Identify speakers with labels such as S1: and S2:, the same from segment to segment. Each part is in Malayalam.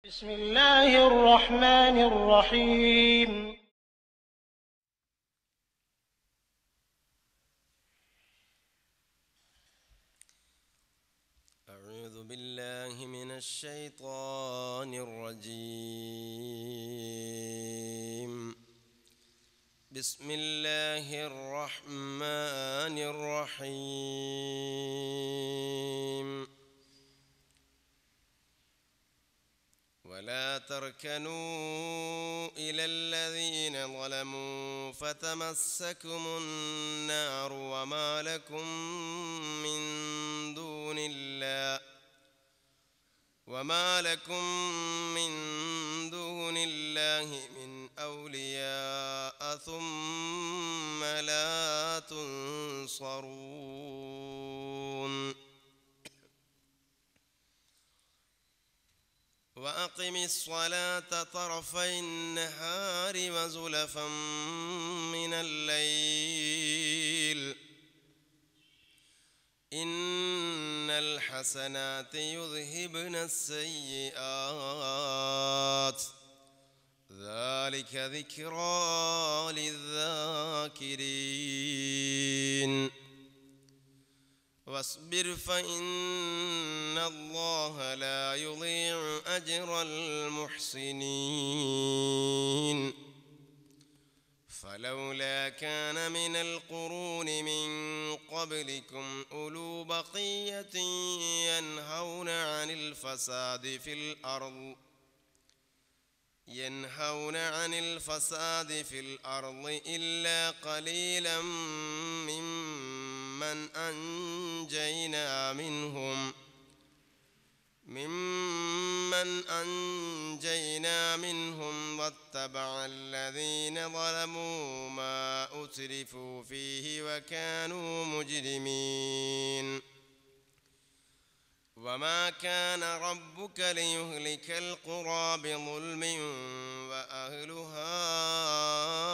S1: بسم الله الرحمن الرحيم
S2: أعوذ بالله من الشيطان الرجيم بسم الله الرحمن الرحيم ولا تركنوا إلى الذين ظلموا فتمسكم النار وما لكم من دون الله من أولياء ثم لا تنصرون وأقم الصلاة طرفي النهار وزلفا من الليل إن الحسنات يذهبن السيئات ذلك ذكرى للذاكرين واصبر فإن الله لا يضيع أجر المحسنين فلولا كان من القرون من قبلكم أولو بقية ينهون عن الفساد في الأرض إلا قليلا ممن أنجينا منهم واتبع الذين ظلموا ما أترفوا فيه وكانوا مجرمين وما كان ربك ليهلك القرى بظلم وأهلها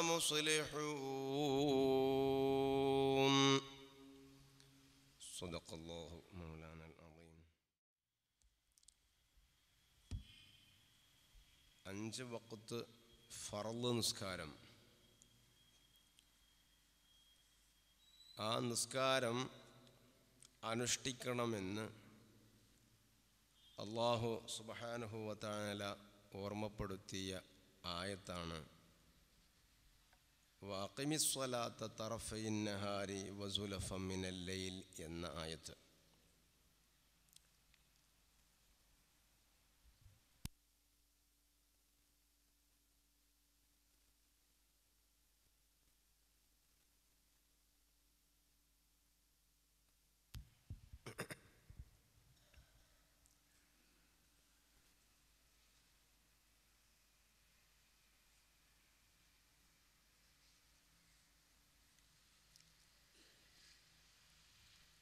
S2: مصلحون صدق الله مولانا العظيم. 5 വഖ്ത് ഫർള് നിസ്കാരം. ആ നിസ്കാരം അനുഷ്ഠിക്കണമെന്ന് അല്ലാഹു സുബ്ഹാനഹു വ തആല ഓർമ്മപ്പെടുത്തിയ ആയത്താണ് വഅഖിമിസ്സലാത്ത തറഫൈൻ നഹാരി വസുലഫൻ മിനൽ ലൈൽ എന്ന ആയത്ത്.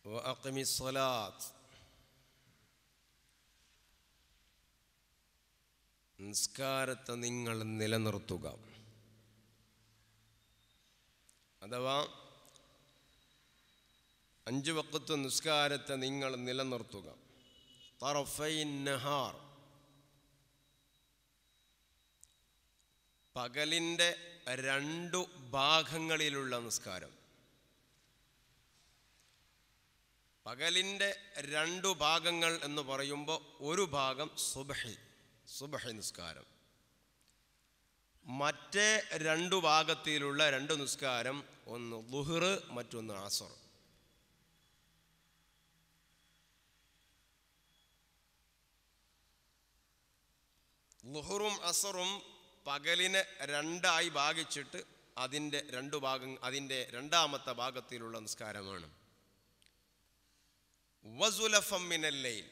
S2: വഅഖിമിസ്സലാത്ത്, നിസ്കാരത്തെ നിങ്ങൾ നിലനിർത്തുക. അഥവാ 5 വഖ്ത് നിസ്കാരത്തെ നിങ്ങൾ നിലനിർത്തുക. തറഫൈൻ നഹാർ, പകലിൻ്റെ 2 ഭാഗങ്ങളിലുള്ള നിസ്കാരം. പകലിൻ്റെ 2 ഭാഗങ്ങൾ എന്ന് പറയുമ്പോൾ ഒരു ഭാഗം സുബ്ഹി നിസ്കാരം, മറ്റേ 2 ഭാഗത്തിലുള്ള 2 നിസ്കാരം, ഒന്ന് ളുഹ്ർ മറ്റൊന്ന് അസർ. ളുഹ്റും അസറും പകലിനെ 2ആയി ഭാഗിച്ചിട്ട് അതിൻ്റെ 2 ഭാഗം, അതിൻ്റെ 2ാമത്തെ ഭാഗത്തിലുള്ള നിസ്കാരമാണ്. വസുലഫൻ മിനൽ ലൈൽ,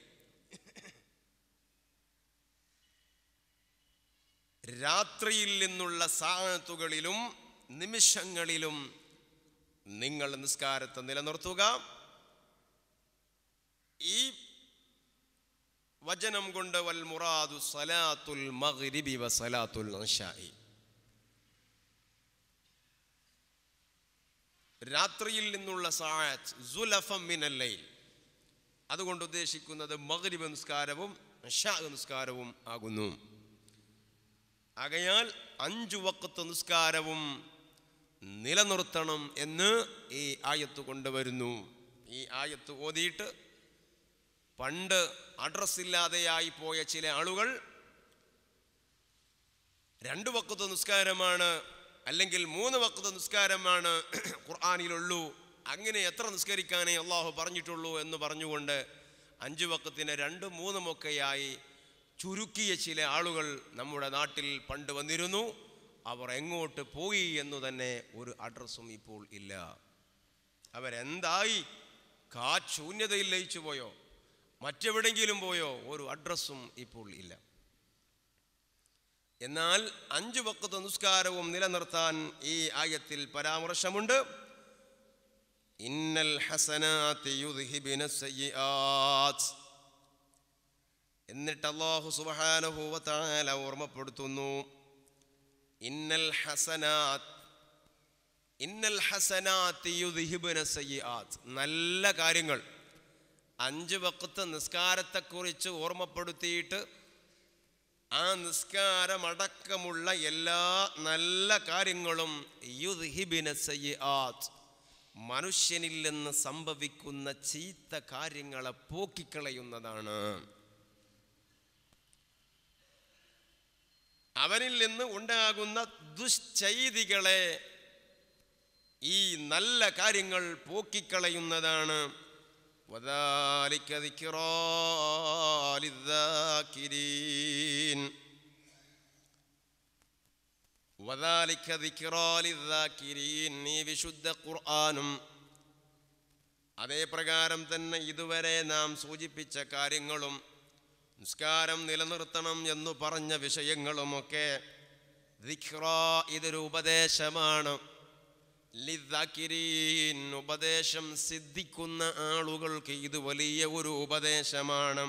S2: രാത്രിയിൽ നിന്നുള്ള സാഅത്തുകളിലും നിമിഷങ്ങളിലും നിങ്ങൾ നിസ്കാരത്തെ നിലനിർത്തുക. ഈ വചനം കൊണ്ട് വൽ മുറാദു സലാത്തുൽ മഗ്രിബി വ സലാത്തുൽ ഇശാഇ, രാത്രിയിൽ നിന്നുള്ള സാഅത്ത് സുലഫൻ മിനൽ ലൈൽ, അതുകൊണ്ട് ഉദ്ദേശിക്കുന്നത് മഗ്രിബ് നിസ്കാരവും ഇശാ നിസ്കാരവും ആകുന്നു. ആകയാൽ 5 വഖ്ത് നിസ്കാരവും നിലനിർത്തണം എന്ന് ഈ ആയത്ത് കൊണ്ടുവരുന്നു. ഈ ആയത്ത് ഓതിയിട്ട് പണ്ട് അഡ്രസ്സില്ലാതെയായി പോയ ചില ആളുകൾ 2 വഖ്ത് നിസ്കാരമാണ് അല്ലെങ്കിൽ 3 വഖ്ത് നിസ്കാരമാണ് ഖുർആനിലുള്ളൂ, അങ്ങനെ എത്ര നിസ്കരിക്കാനേ അള്ളാഹു പറഞ്ഞിട്ടുള്ളൂ എന്ന് പറഞ്ഞുകൊണ്ട് 5 വഖ്തിനെ 2, 3 ഒക്കെയായി ചുരുക്കിയ ചില ആളുകൾ നമ്മുടെ നാട്ടിൽ പണ്ട് വന്നിരുന്നു. അവർ എങ്ങോട്ട് പോയി എന്നു തന്നെ ഒരു അഡ്രസ്സും ഇപ്പോൾ ഇല്ല. അവരെന്തായി? ശൂന്യതയിൽ ലയിച്ചു പോയോ, മറ്റെവിടെങ്കിലും പോയോ? ഒരു അഡ്രസ്സും ഇപ്പോൾ ഇല്ല. എന്നാൽ 5 വഖ്ത് നിസ്കാരവും നിലനിർത്താൻ ഈ ആയത്തിൽ പരാമർശമുണ്ട്. ഇന്നൽ ഹസനാതി യുദ്ഹിബിന സയ്യിആത്ത്. എന്നിട്ട് അല്ലാഹു സുബ്ഹാനഹു വ തആല ഓർമ്മപ്പെടുത്തുന്നു, ഇന്നൽ ഹസനാതി യുദ്ഹിബിന സയ്യിആത്ത്. നല്ല കാര്യങ്ങൾ 5 വഖ്ത് നിസ്കാരത്തെക്കുറിച്ച് ഓർമ്മപ്പെടുത്തിയിട്ട് ആ നിസ്കാരമടക്കമുള്ള എല്ലാ നല്ല കാര്യങ്ങളും യുദ്ഹിബിന സയ്യിആത്ത്, മനുഷ്യനിൽ നിന്ന് സംഭവിക്കുന്ന ചീത്ത കാര്യങ്ങളെ പോക്കിക്കളയുന്നതാണ്. അവനിൽ നിന്ന് ഉണ്ടാകുന്ന ദുശ്ചൈതികളെ ഈ നല്ല കാര്യങ്ങൾ പോക്കിക്കളയുന്നതാണ്. വദാലിക ദിക്റാ ലിദ്ദാകിരീൻ. വദാലിക ദിക്റാ ലിദ്ദാകിരീൻ. ഈ വിശുദ്ധ ഖുർആനും അതേപ്രകാരം തന്നെ ഇതുവരെ നാം സൂചിപ്പിച്ച കാര്യങ്ങളും നിസ്കാരം നിലനിർത്തണം എന്നു പറഞ്ഞ വിഷയങ്ങളുമൊക്കെ ദിക്റാ, ഇതൊരു ഉപദേശമാണ്. ലിദ്ദാകിരീൻ, ഉപദേശം സിദ്ധിക്കുന്ന ആളുകൾക്ക് ഇത് വലിയ ഒരു ഉപദേശമാണ്.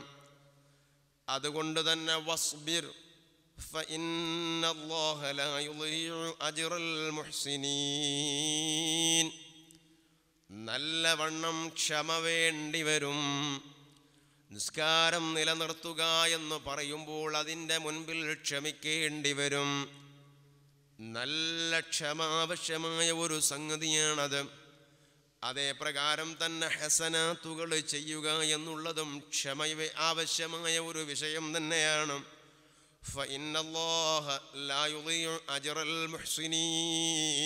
S2: അതുകൊണ്ട് തന്നെ വസ്ബിർ ഫഇന്നല്ലാഹ ലാ യുളീഉ അജ്റൽ മുഹ്സിനീൻ. നല്ലവണ്ണം ക്ഷമ വേണ്ടി വരും. നിസ്കാരം നിലനിർത്തുക എന്ന് പറയുമ്പോൾ അതിൻ്റെ മുൻപിൽ ക്ഷമിക്കേണ്ടി വരും. നല്ല ക്ഷമ ആവശ്യമായ ഒരു സംഗതിയാണത്. അതേപ്രകാരം തന്നെ ഹസനാത്തുകൾ ചെയ്യുക എന്നുള്ളതും ക്ഷമ ആവശ്യമായ ഒരു വിഷയം തന്നെയാണ്. ഫഇന്നല്ലാഹ ലാ യുളീഉ അജ്റൽ മുഹ്സിനീൻ.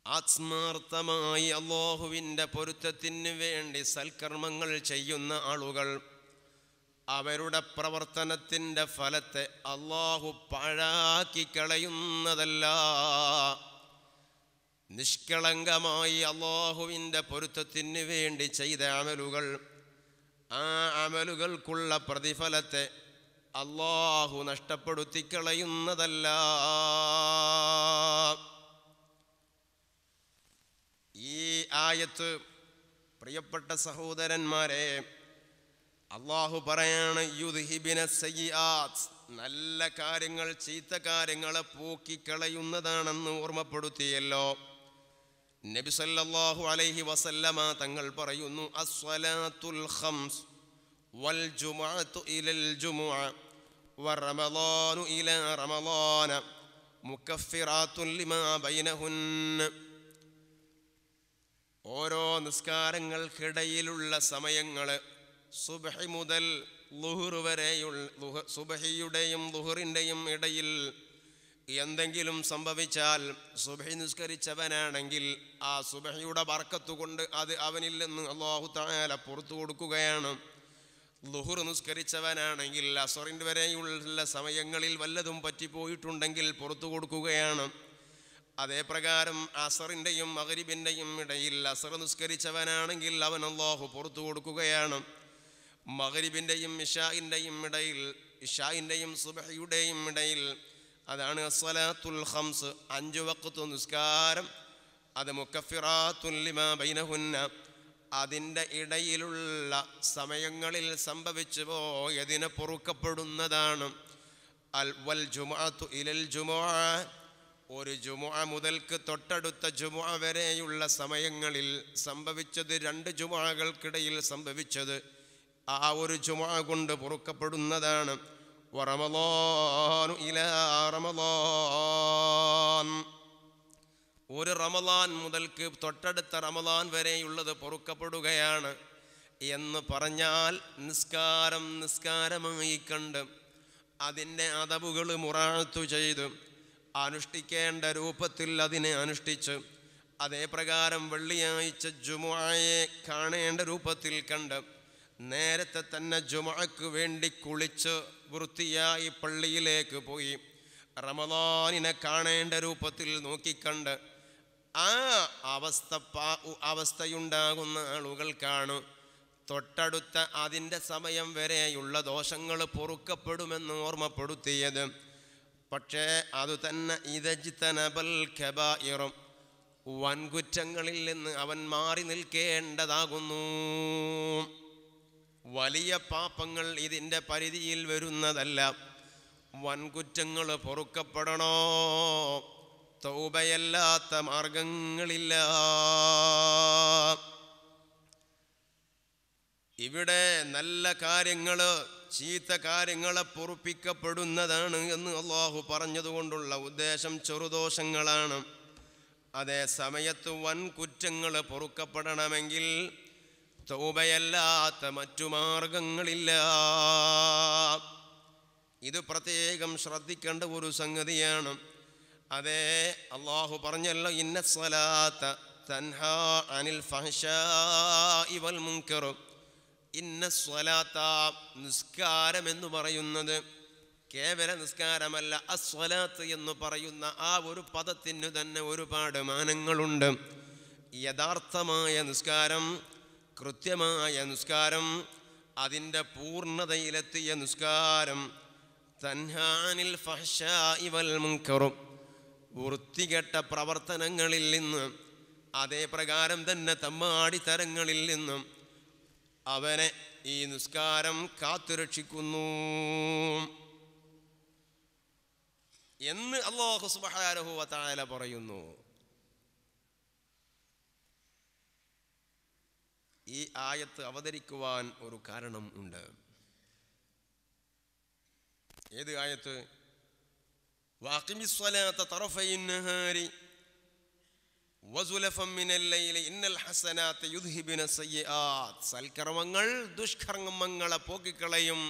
S2: ആത്മാർത്ഥമായി അല്ലാഹുവിൻ്റെ പൊരുത്തത്തിന് വേണ്ടി സൽക്കർമ്മങ്ങൾ ചെയ്യുന്ന ആളുകൾ, അവരുടെ പ്രവർത്തനത്തിൻ്റെ ഫലത്തെ അല്ലാഹു പാഴാക്കി കളയുന്നതല്ല. നിഷ്കളങ്കമായി അല്ലാഹുവിൻ്റെ പൊരുത്തത്തിന് വേണ്ടി ചെയ്ത അമലുകൾ, ആ അമലുകൾക്കുള്ള പ്രതിഫലത്തെ അല്ലാഹു നഷ്ടപ്പെടുത്തി കളയുന്നതല്ല. ഈ ആയത്ത് പ്രിയപ്പെട്ട സഹോദരന്മാരെ, അല്ലാഹു പറയാണ് യുദ്ഹിബിന സയ്യിആത്ത്, നല്ല കാര്യങ്ങൾ ചീത്ത കാര്യങ്ങളെ പോക്കിക്കളയുന്നതാണെന്ന് ഓർമ്മപ്പെടുത്തിയല്ലോ. നബി സല്ലല്ലാഹു അലൈഹി വസല്ലമ തങ്ങൾ പറയുന്നു, അസ്സലാത്തുൽ ഖംസ് വൽ ജുമുഅതു ഇലൽ ജുമുഅ വറമളാനു ഇലാ റമളാന മുകഫിറാത്തുൻ ലിമാ ബൈനഹുന്ന. ഓരോ നിസ്കാരങ്ങൾക്കിടയിലുള്ള സമയങ്ങൾ, സുബ്ഹി മുതൽ ളുഹർ വരെയുള്ള, സുബ്ഹിയുടെയും ളുഹറിൻ്റെയും ഇടയിൽ എന്തെങ്കിലും സംഭവിച്ചാൽ, സുബ്ഹി നിസ്കരിച്ചവനാണെങ്കിൽ ആ സുബ്ഹിയുടെ ബർക്കത്ത് കൊണ്ട് അത് അവനിൽ നിന്ന് അല്ലാഹു തആല പുറത്തു കൊടുക്കുകയാണ്. ളുഹർ നിസ്കരിച്ചവനാണെങ്കിൽ അസ്റിൻ്റെ വരെയുള്ള സമയങ്ങളിൽ വല്ലതും പറ്റിപ്പോയിട്ടുണ്ടെങ്കിൽ പുറത്തു കൊടുക്കുകയാണ്. അതേപ്രകാരം അസറിൻ്റെയും മഗ്രിബിൻ്റെയും ഇടയിൽ അസർ നിസ്കരിച്ചവനാണെങ്കിൽ അവൻ അല്ലാഹു പുറത്തു കൊടുക്കുകയാണ്. മഗ്രിബിൻ്റെയും ഇശാഇൻ്റെയും ഇടയിൽ, ഇശാഇൻ്റെയും സുബ്ഹിയുടെയും ഇടയിൽ, അതാണ് അസ്സലാത്തുൽ ഖംസ്, 5 വഖ്ത് നിസ്കാരം. അത് മുകഫിറാത്തുൻ ലിമാ ബൈനഹുന്ന, അതിൻ്റെ ഇടയിലുള്ള സമയങ്ങളിൽ സംഭവിച്ചു പോയതിനെ പൊറുക്കപ്പെടുന്നതാണ്. വൽ ജുമുഅതു ഇലൽ ജുമുഅ, ഒരു ജുമുഅ മുതൽക്ക് തൊട്ടടുത്ത ജുമുഅ വരെയുള്ള സമയങ്ങളിൽ സംഭവിച്ചത്, 2 ജുമുഅകൾക്കിടയിൽ സംഭവിച്ചത് ആ ഒരു ജുമുഅ കൊണ്ട് പൊറുക്കപ്പെടുന്നതാണ്. വറമളാനു ഇലാ റമളാൻ. ഒരു റമളാൻ മുതൽക്ക് തൊട്ടടുത്ത റമളാൻ വരെയുള്ളത് പൊറുക്കപ്പെടുകയാണ് എന്ന് പറഞ്ഞാൽ നിസ്കാരം നിസ്കാരമായി കണ്ട് അതിൻ്റെ അദബുകൾ മുറാഅത്ത് ചെയ്ത് അനുഷ്ഠിക്കേണ്ട രൂപത്തിൽ അതിനെ അനുഷ്ഠിച്ച് അതേ പ്രകാരം വെള്ളിയാഴ്ച ജുമുഅയെ കാണേണ്ട രൂപത്തിൽ കണ്ട് നേരത്തെ തന്നെ ജുമുഅക്ക് വേണ്ടി കുളിച്ച് വൃത്തിയായി പള്ളിയിലേക്ക് പോയി റമളാനിനെ കാണേണ്ട രൂപത്തിൽ നോക്കിക്കണ്ട് ആ അവസ്ഥയുണ്ടാകുന്ന ആളുകൾക്കാണ് തൊട്ടടുത്ത അതിൻ്റെ സമയം വരെയുള്ള ദോഷങ്ങൾ പൊറുക്കപ്പെടുമെന്ന് ഓർമ്മപ്പെടുത്തിയത്. പക്ഷേ അതുതന്നെ ഇദജ്തനബൽ കബായിറ, വൻകുറ്റങ്ങളിൽ നിന്ന് അവൻ മാറി നിൽക്കേണ്ടതാകുന്നു. വലിയ പാപങ്ങൾ ഇതിൻ്റെ പരിധിയിൽ വരുന്നതല്ല. വൻകുറ്റങ്ങൾ പൊറുക്കപ്പെടണോ, തൗബയല്ലാത്ത മാർഗങ്ങളില്ല. ഇവിടെ നല്ല കാര്യങ്ങൾ ചീത്ത കാര്യങ്ങളെ പൊറുപ്പിക്കപ്പെടുന്നതാണ് എന്ന് അള്ളാഹു പറഞ്ഞതുകൊണ്ടുള്ള ഉദ്ദേശം ചെറുദോഷങ്ങളാണ്. അതേ സമയത്ത് വൻ കുറ്റങ്ങൾ പൊറുക്കപ്പെടണമെങ്കിൽ തൗബയല്ലാത്ത മറ്റു മാർഗങ്ങളില്ല. ഇത് പ്രത്യേകം ശ്രദ്ധിക്കേണ്ട ഒരു സംഗതിയാണ്. അതേ അള്ളാഹു പറഞ്ഞല്ലോ, ഇന്ന സ്വലാത്ത തൻഹാ അനിൽ ഫഹ്ശാഇ വൽ മുൻകർ. ഇന്ന സ്വലാത്ത, നിസ്കാരം എന്ന് പറയുന്നത് കേവല നിസ്കാരമല്ല. അസ്വലാത്ത് എന്ന് പറയുന്ന ആ ഒരു പദത്തിന് തന്നെ ഒരുപാട് മാനങ്ങളുണ്ട്. യഥാർത്ഥമായ നിസ്കാരം, കൃത്യമായ നിസ്കാരം, അതിൻ്റെ പൂർണ്ണതയിലെത്തിയ നിസ്കാരം. തൻഹാനിൽ ഫഹ്ശാഇ വൽ മുൻകർ, വൃത്തികെട്ട പ്രവർത്തനങ്ങളിൽ നിന്ന് അതേ പ്രകാരം തന്നെ തമ്മാടിത്തരങ്ങളിൽ നിന്നും അവനെ ഈ നിസ്കാരം കാത്തുരക്ഷിക്കുന്നു എന്ന് അല്ലാഹു സുബ്ഹാനഹു വ തആല പറയുന്നു. ഈ ആയത്ത് അവതരിക്കുവാൻ ഒരു കാരണം ഉണ്ട്. ഏത് ആയത്ത്? വഅഖിമിസ്സലാത്ത തറഫൈൻ നഹാരി വസുലഫൻ മിനൽ ലൈലി ഇന്നൽ ഹസനാത യുദ്ഹിബുന സയ്യിആത്ത്. സൽക്കർമ്മങ്ങൾ ദുഷ്കർമ്മങ്ങളെ പോക്കിക്കളയും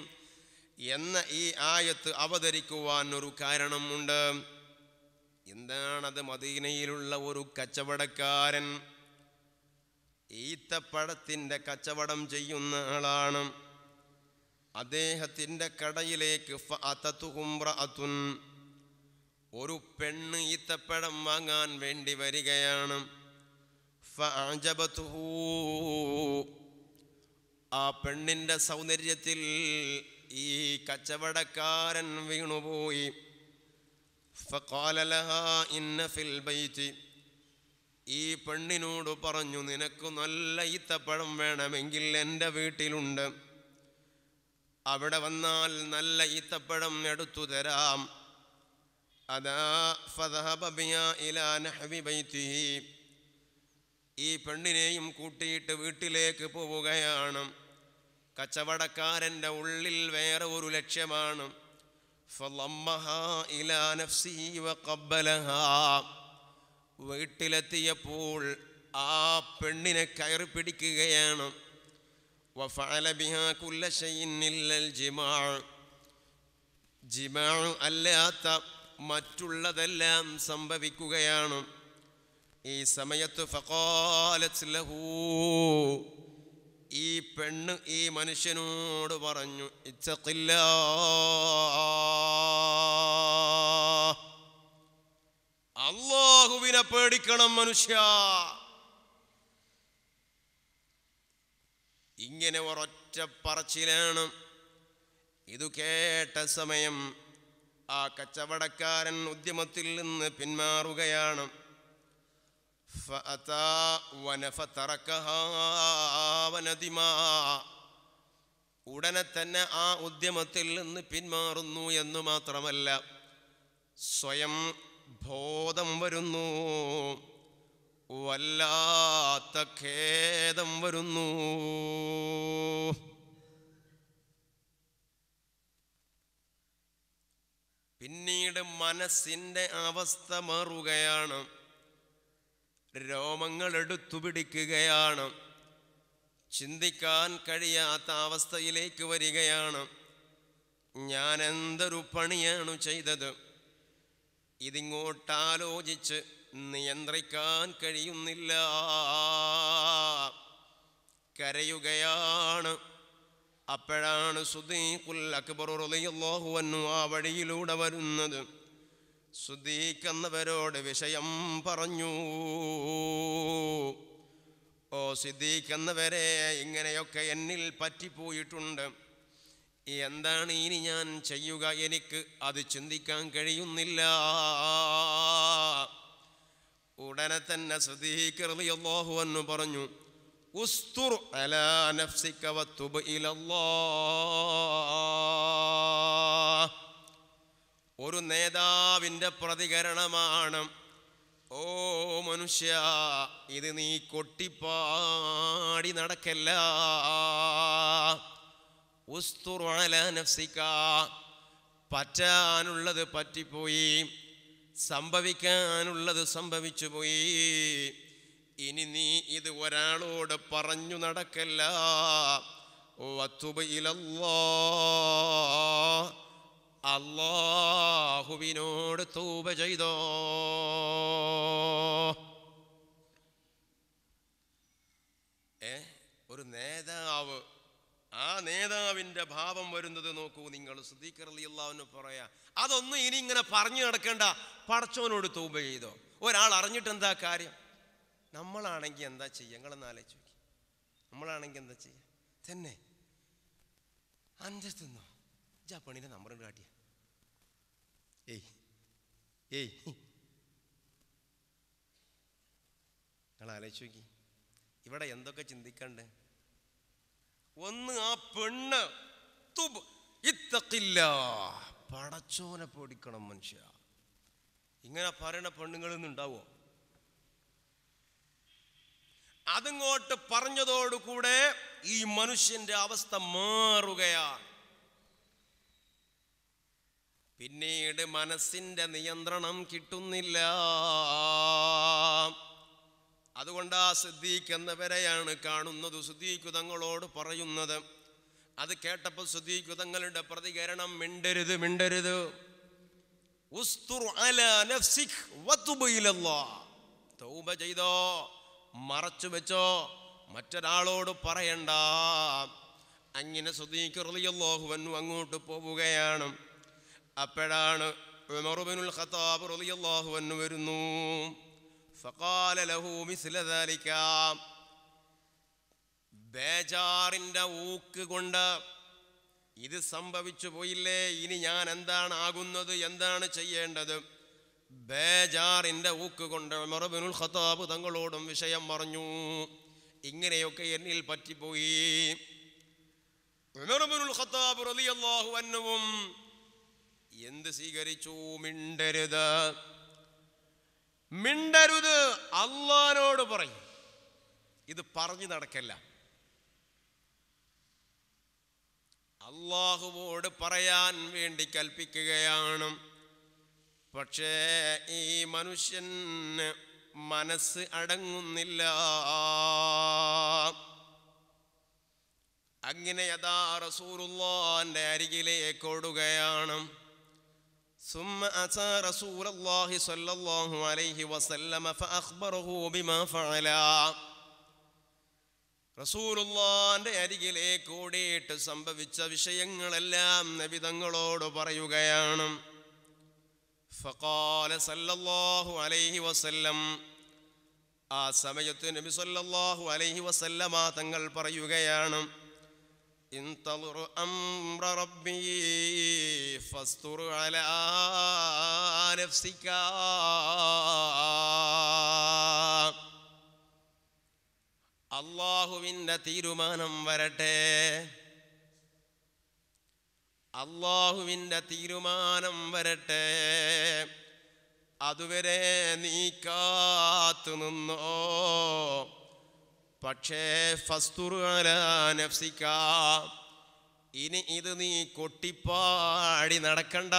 S2: എന്ന ഈ ആയത്ത് അവതരിക്കുവാൻ ഒരു കാരണമുണ്ട്. എന്താണത്? മദീനയിലുള്ള ഒരു കച്ചവടക്കാരൻ ഈത്തപ്പഴത്തിൻ്റെ കച്ചവടം ചെയ്യുന്ന ആളാണ്. അദ്ദേഹത്തിൻ്റെ കടയിലേക്ക് ഫഅതതുഹുംറഅതുൻ, ഒരു പെണ്ണ് ഈത്തപ്പഴം വാങ്ങാൻ വേണ്ടി വരികയാണ്. ഫഅജബതുഹു, ആ പെണ്ണിൻ്റെ സൗന്ദര്യത്തിൽ ഈ കച്ചവടക്കാരൻ വീണുപോയി. ഫഖാല ലഹാ ഇന്ന ഫിൽ ബൈതി, ഈ പെണ്ണിനോട് പറഞ്ഞു, നിനക്ക് നല്ല ഈത്തപ്പഴം വേണമെങ്കിൽ എൻ്റെ വീട്ടിലുണ്ട്, അവിടെ വന്നാൽ നല്ല ഈത്തപ്പഴം എടുത്തു തരാം. അതാ ഫദഹബ ബിഹാ ഇലാ നഹ്വി ബൈതിഹി, ഈ പെണ്ണിനെയും കൂട്ടിയിട്ട് വീട്ടിലേക്ക് പോവുകയാണ്. കച്ചവടക്കാരൻ്റെ ഉള്ളിൽ വേറെ ഒരു ലക്ഷ്യമാണ്. ഫളമ്മഹാ ഇലാ നഫ്സിഹി വഖബ്ബലഹാ, വീട്ടിലെത്തിയപ്പോൾ ആ പെണ്ണിനെ കയറി പിടിക്കുകയാണ്. വഫഅല ബിഹാ കുല്ല ശൈഇൻ ഇല്ലൽ ജിമാഅ, ജിമാഅ അല്ലാത്ത മറ്റുള്ളതെല്ലാം സംഭവിക്കുകയാണ്. ഈ സമയത്ത് ഫഖാലത് ലഹു, ഈ പെണ്ണ് ഈ മനുഷ്യനോട് പറഞ്ഞു, ഇത്തഖില്ലാഹ്, അല്ലാഹുവിനെ പേടിക്കണം മനുഷ്യ. ഇങ്ങനെ ഒരൊറ്റ പറച്ചിലാണ്. ഇത് കേട്ട സമയം ആ കച്ചവടക്കാരൻ ഉദ്യമത്തിൽ നിന്ന് പിന്മാറുകയാണ്. ഫഅതാ വനഫതറകഹാ വനദിമാ, ഉടനെ തന്നെ ആ ഉദ്യമത്തിൽ നിന്ന് പിന്മാറുന്നു എന്ന് മാത്രമല്ല, സ്വയം ബോധം വരുന്നു, വല്ലാത്ത ഖേദം വരുന്നു. പിന്നീട് മനസ്സിൻ്റെ അവസ്ഥ മാറുകയാണ്, രോമങ്ങൾ എടുത്തു പിടിക്കുകയാണ്, ചിന്തിക്കാൻ കഴിയാത്ത അവസ്ഥയിലേക്ക് വരികയാണ്. ഞാൻ എന്തൊരു പണിയാണ് ചെയ്തത്, ഇതിങ്ങോട്ടാലോചിച്ച് നിയന്ത്രിക്കാൻ കഴിയുന്നില്ല, കരയുകയാണ്. അപ്പോഴാണ് സിദ്ദീഖുൽ അക്ബർ റളിയല്ലാഹു അൻഹു ആ വഴിയിലൂടെ വരുന്നത്. സിദ്ദീഖ് എന്നവരോട് വിഷയം പറഞ്ഞു. ഓ സിദ്ദീഖ് എന്നവരെ, ഇങ്ങനെയൊക്കെ എന്നിൽ പറ്റിപ്പോയിട്ടുണ്ട്, എന്താണ് ഇനി ഞാൻ ചെയ്യുക, എനിക്ക് അത് ചിന്തിക്കാൻ കഴിയുന്നില്ല. ഉടനെ തന്നെ സിദ്ദീഖ് റളിയല്ലാഹു അൻഹു പറഞ്ഞു, ഉസ്തുർ അലാ നഫ്സിക വതുബ് ഇലല്ലാഹ്. ഒരു നേതാവിൻ്റെ പ്രതികരണമാണ്. ഓ മനുഷ്യ, ഇത് നീ കൊട്ടിപ്പാടി നടക്കല്ല. ഉസ്തുർ അലാ നഫ്സിക, പറ്റാനുള്ളത് പറ്റിപ്പോയി, സംഭവിക്കാനുള്ളത് സംഭവിച്ചു പോയി. ഇനി നീ ഇത് ഒരാളോട് പറഞ്ഞു നടക്കല്ല. വതുബ് ഇലല്ലാഹ്, അല്ലാഹുവിനോട് തൗബ ചെയ്തോ. ഒരു നേതാവ്, ആ നേതാവിൻ്റെ ഭാവം വരുന്നത് നോക്കൂ നിങ്ങൾ. സിദ്ദീഖ് റളിയല്ലാഹു അൻഹു പറയാ, അതൊന്നും ഇനി ഇങ്ങനെ പറഞ്ഞു നടക്കണ്ട, പടച്ചോനോട് തൗബ ചെയ്തോ. ഒരാൾ അറിഞ്ഞിട്ട് എന്താ കാര്യം? നമ്മളാണെങ്കിൽ എന്താ ചെയ്യുക? നിങ്ങളൊന്ന് ആലോചിച്ച് നോക്കി. നമ്മളാണെങ്കിൽ എന്താ ചെയ്യുക? തന്നെ അഞ്ചെത്തുന്നോ ജാ പണീൻ്റെ നമ്പർ കാട്ടിയ, നിങ്ങൾ ആലോചിച്ച് നോക്കി. ഇവിടെ എന്തൊക്കെ ചിന്തിക്കണ്ടേ? ഒന്ന്, ആ പെണ്ണ് തുബ് ഇത്തഖില്ലാ, പടച്ചോനെ പേടിക്കണം മനുഷ്യ. ഇങ്ങനെ പറയണ പെണ്ണുങ്ങളൊന്നും ഉണ്ടാവോ? അതിങ്ങോട്ട് പറഞ്ഞതോടുകൂടെ ഈ മനുഷ്യന്റെ അവസ്ഥ മാറുകയാണ്. പിന്നീട് മനസ്സിന്റെ നിയന്ത്രണം കിട്ടുന്നില്ല. അതുകൊണ്ട് ആ സിദ്ദീഖ് എന്നവരെയാണ് കാണുന്നത്. സിദ്ദീഖ് തങ്ങളോട് പറയുന്നത്. അത് കേട്ടപ്പോൾ സിദ്ദീഖ് തങ്ങളുടെ പ്രതികരണം, മിണ്ടരുത്, മിണ്ടരുത്. ഉസ്തുർ അലാ നഫ്സിക് വതുബ് ഇലല്ലാഹ്, തൗബ ചെയ്തോ, മറച്ചു വെച്ചോ, മറ്റൊരാളോട് പറയണ്ട. അങ്ങനെ സിദ്ദീഖ് റളിയല്ലാഹു അൻഹു അങ്ങോട്ട് പോവുകയാണ്. അപ്പോഴാണ് ഉമർ ഇബ്നുൽ ഖത്താബ് റളിയല്ലാഹു അൻഹു വരുന്നു. ഫഖാല ലഹു മിസ്ല ദാലിക, ബേജാറിൻ്റെ ഊക്ക് കൊണ്ട് ഇത് സംഭവിച്ചു പോയില്ലേ, ഇനി ഞാൻ എന്താണ് ആകുന്നത്, എന്താണ് ചെയ്യേണ്ടത്? ബേജാറിൻ്റെ ഊക്ക് കൊണ്ട് ഉമർ ഇബ്നുൽ ഖത്താബ് തങ്ങളോടും വിഷയം പറഞ്ഞു. ഇങ്ങനെയൊക്കെ എന്നിൽ പറ്റിപ്പോയി. ഉമർ ഇബ്നുൽ ഖത്താബ് റളിയല്ലാഹു അൻഹുവും എന്ത് സ്വീകരിച്ചു? മിണ്ടരുത്, മിണ്ടരുത്, അല്ലാഹുവോട് പറയും. ഇത് പറഞ്ഞു നടക്കല്ല, അല്ലാഹുവോട് പറയാൻ വേണ്ടി കൽപ്പിക്കുകയാണ്. പക്ഷേ ഈ മനുഷ്യന് മനസ്സ് അടങ്ങുന്നില്ല. അങ്ങനെ യഥാ റസൂലുള്ളാഹിന്റെ അരികിലേക്ക് ഓടുകയാണ്. ثم أتى رسول الله صلى الله عليه وسلم فأخبره بما فعل. റസൂലുള്ളാഹിന്റെ അരികിലേക്ക് ഓടിയിട്ട് സംഭവിച്ച വിഷയങ്ങളെല്ലാം നബി തങ്ങളോട് പറയുകയാണ്. ഫഖാല സല്ലല്ലാഹു അലൈഹി വസല്ലം, ആ സമയത്ത് നബി സല്ലല്ലാഹു അലൈഹി വസല്ലമ തങ്ങൾ പറയുകയാണ്, ഇൻതളിർ അംറ റബ്ബി ഫസ്തുർ അലാ നഫ്സിക. അല്ലാഹുവിൻ്റെ തീരുമാനം വരട്ടെ, അല്ലാഹുവിൻ്റെ തീരുമാനം വരട്ടെ, അതുവരെ നീ കാത്തു നിന്നോ. പക്ഷേ ഫസ്തുർ അലാ നഫ്സിക, ഇനി ഇത് നീ കൊട്ടിപ്പാടി നടക്കണ്ട,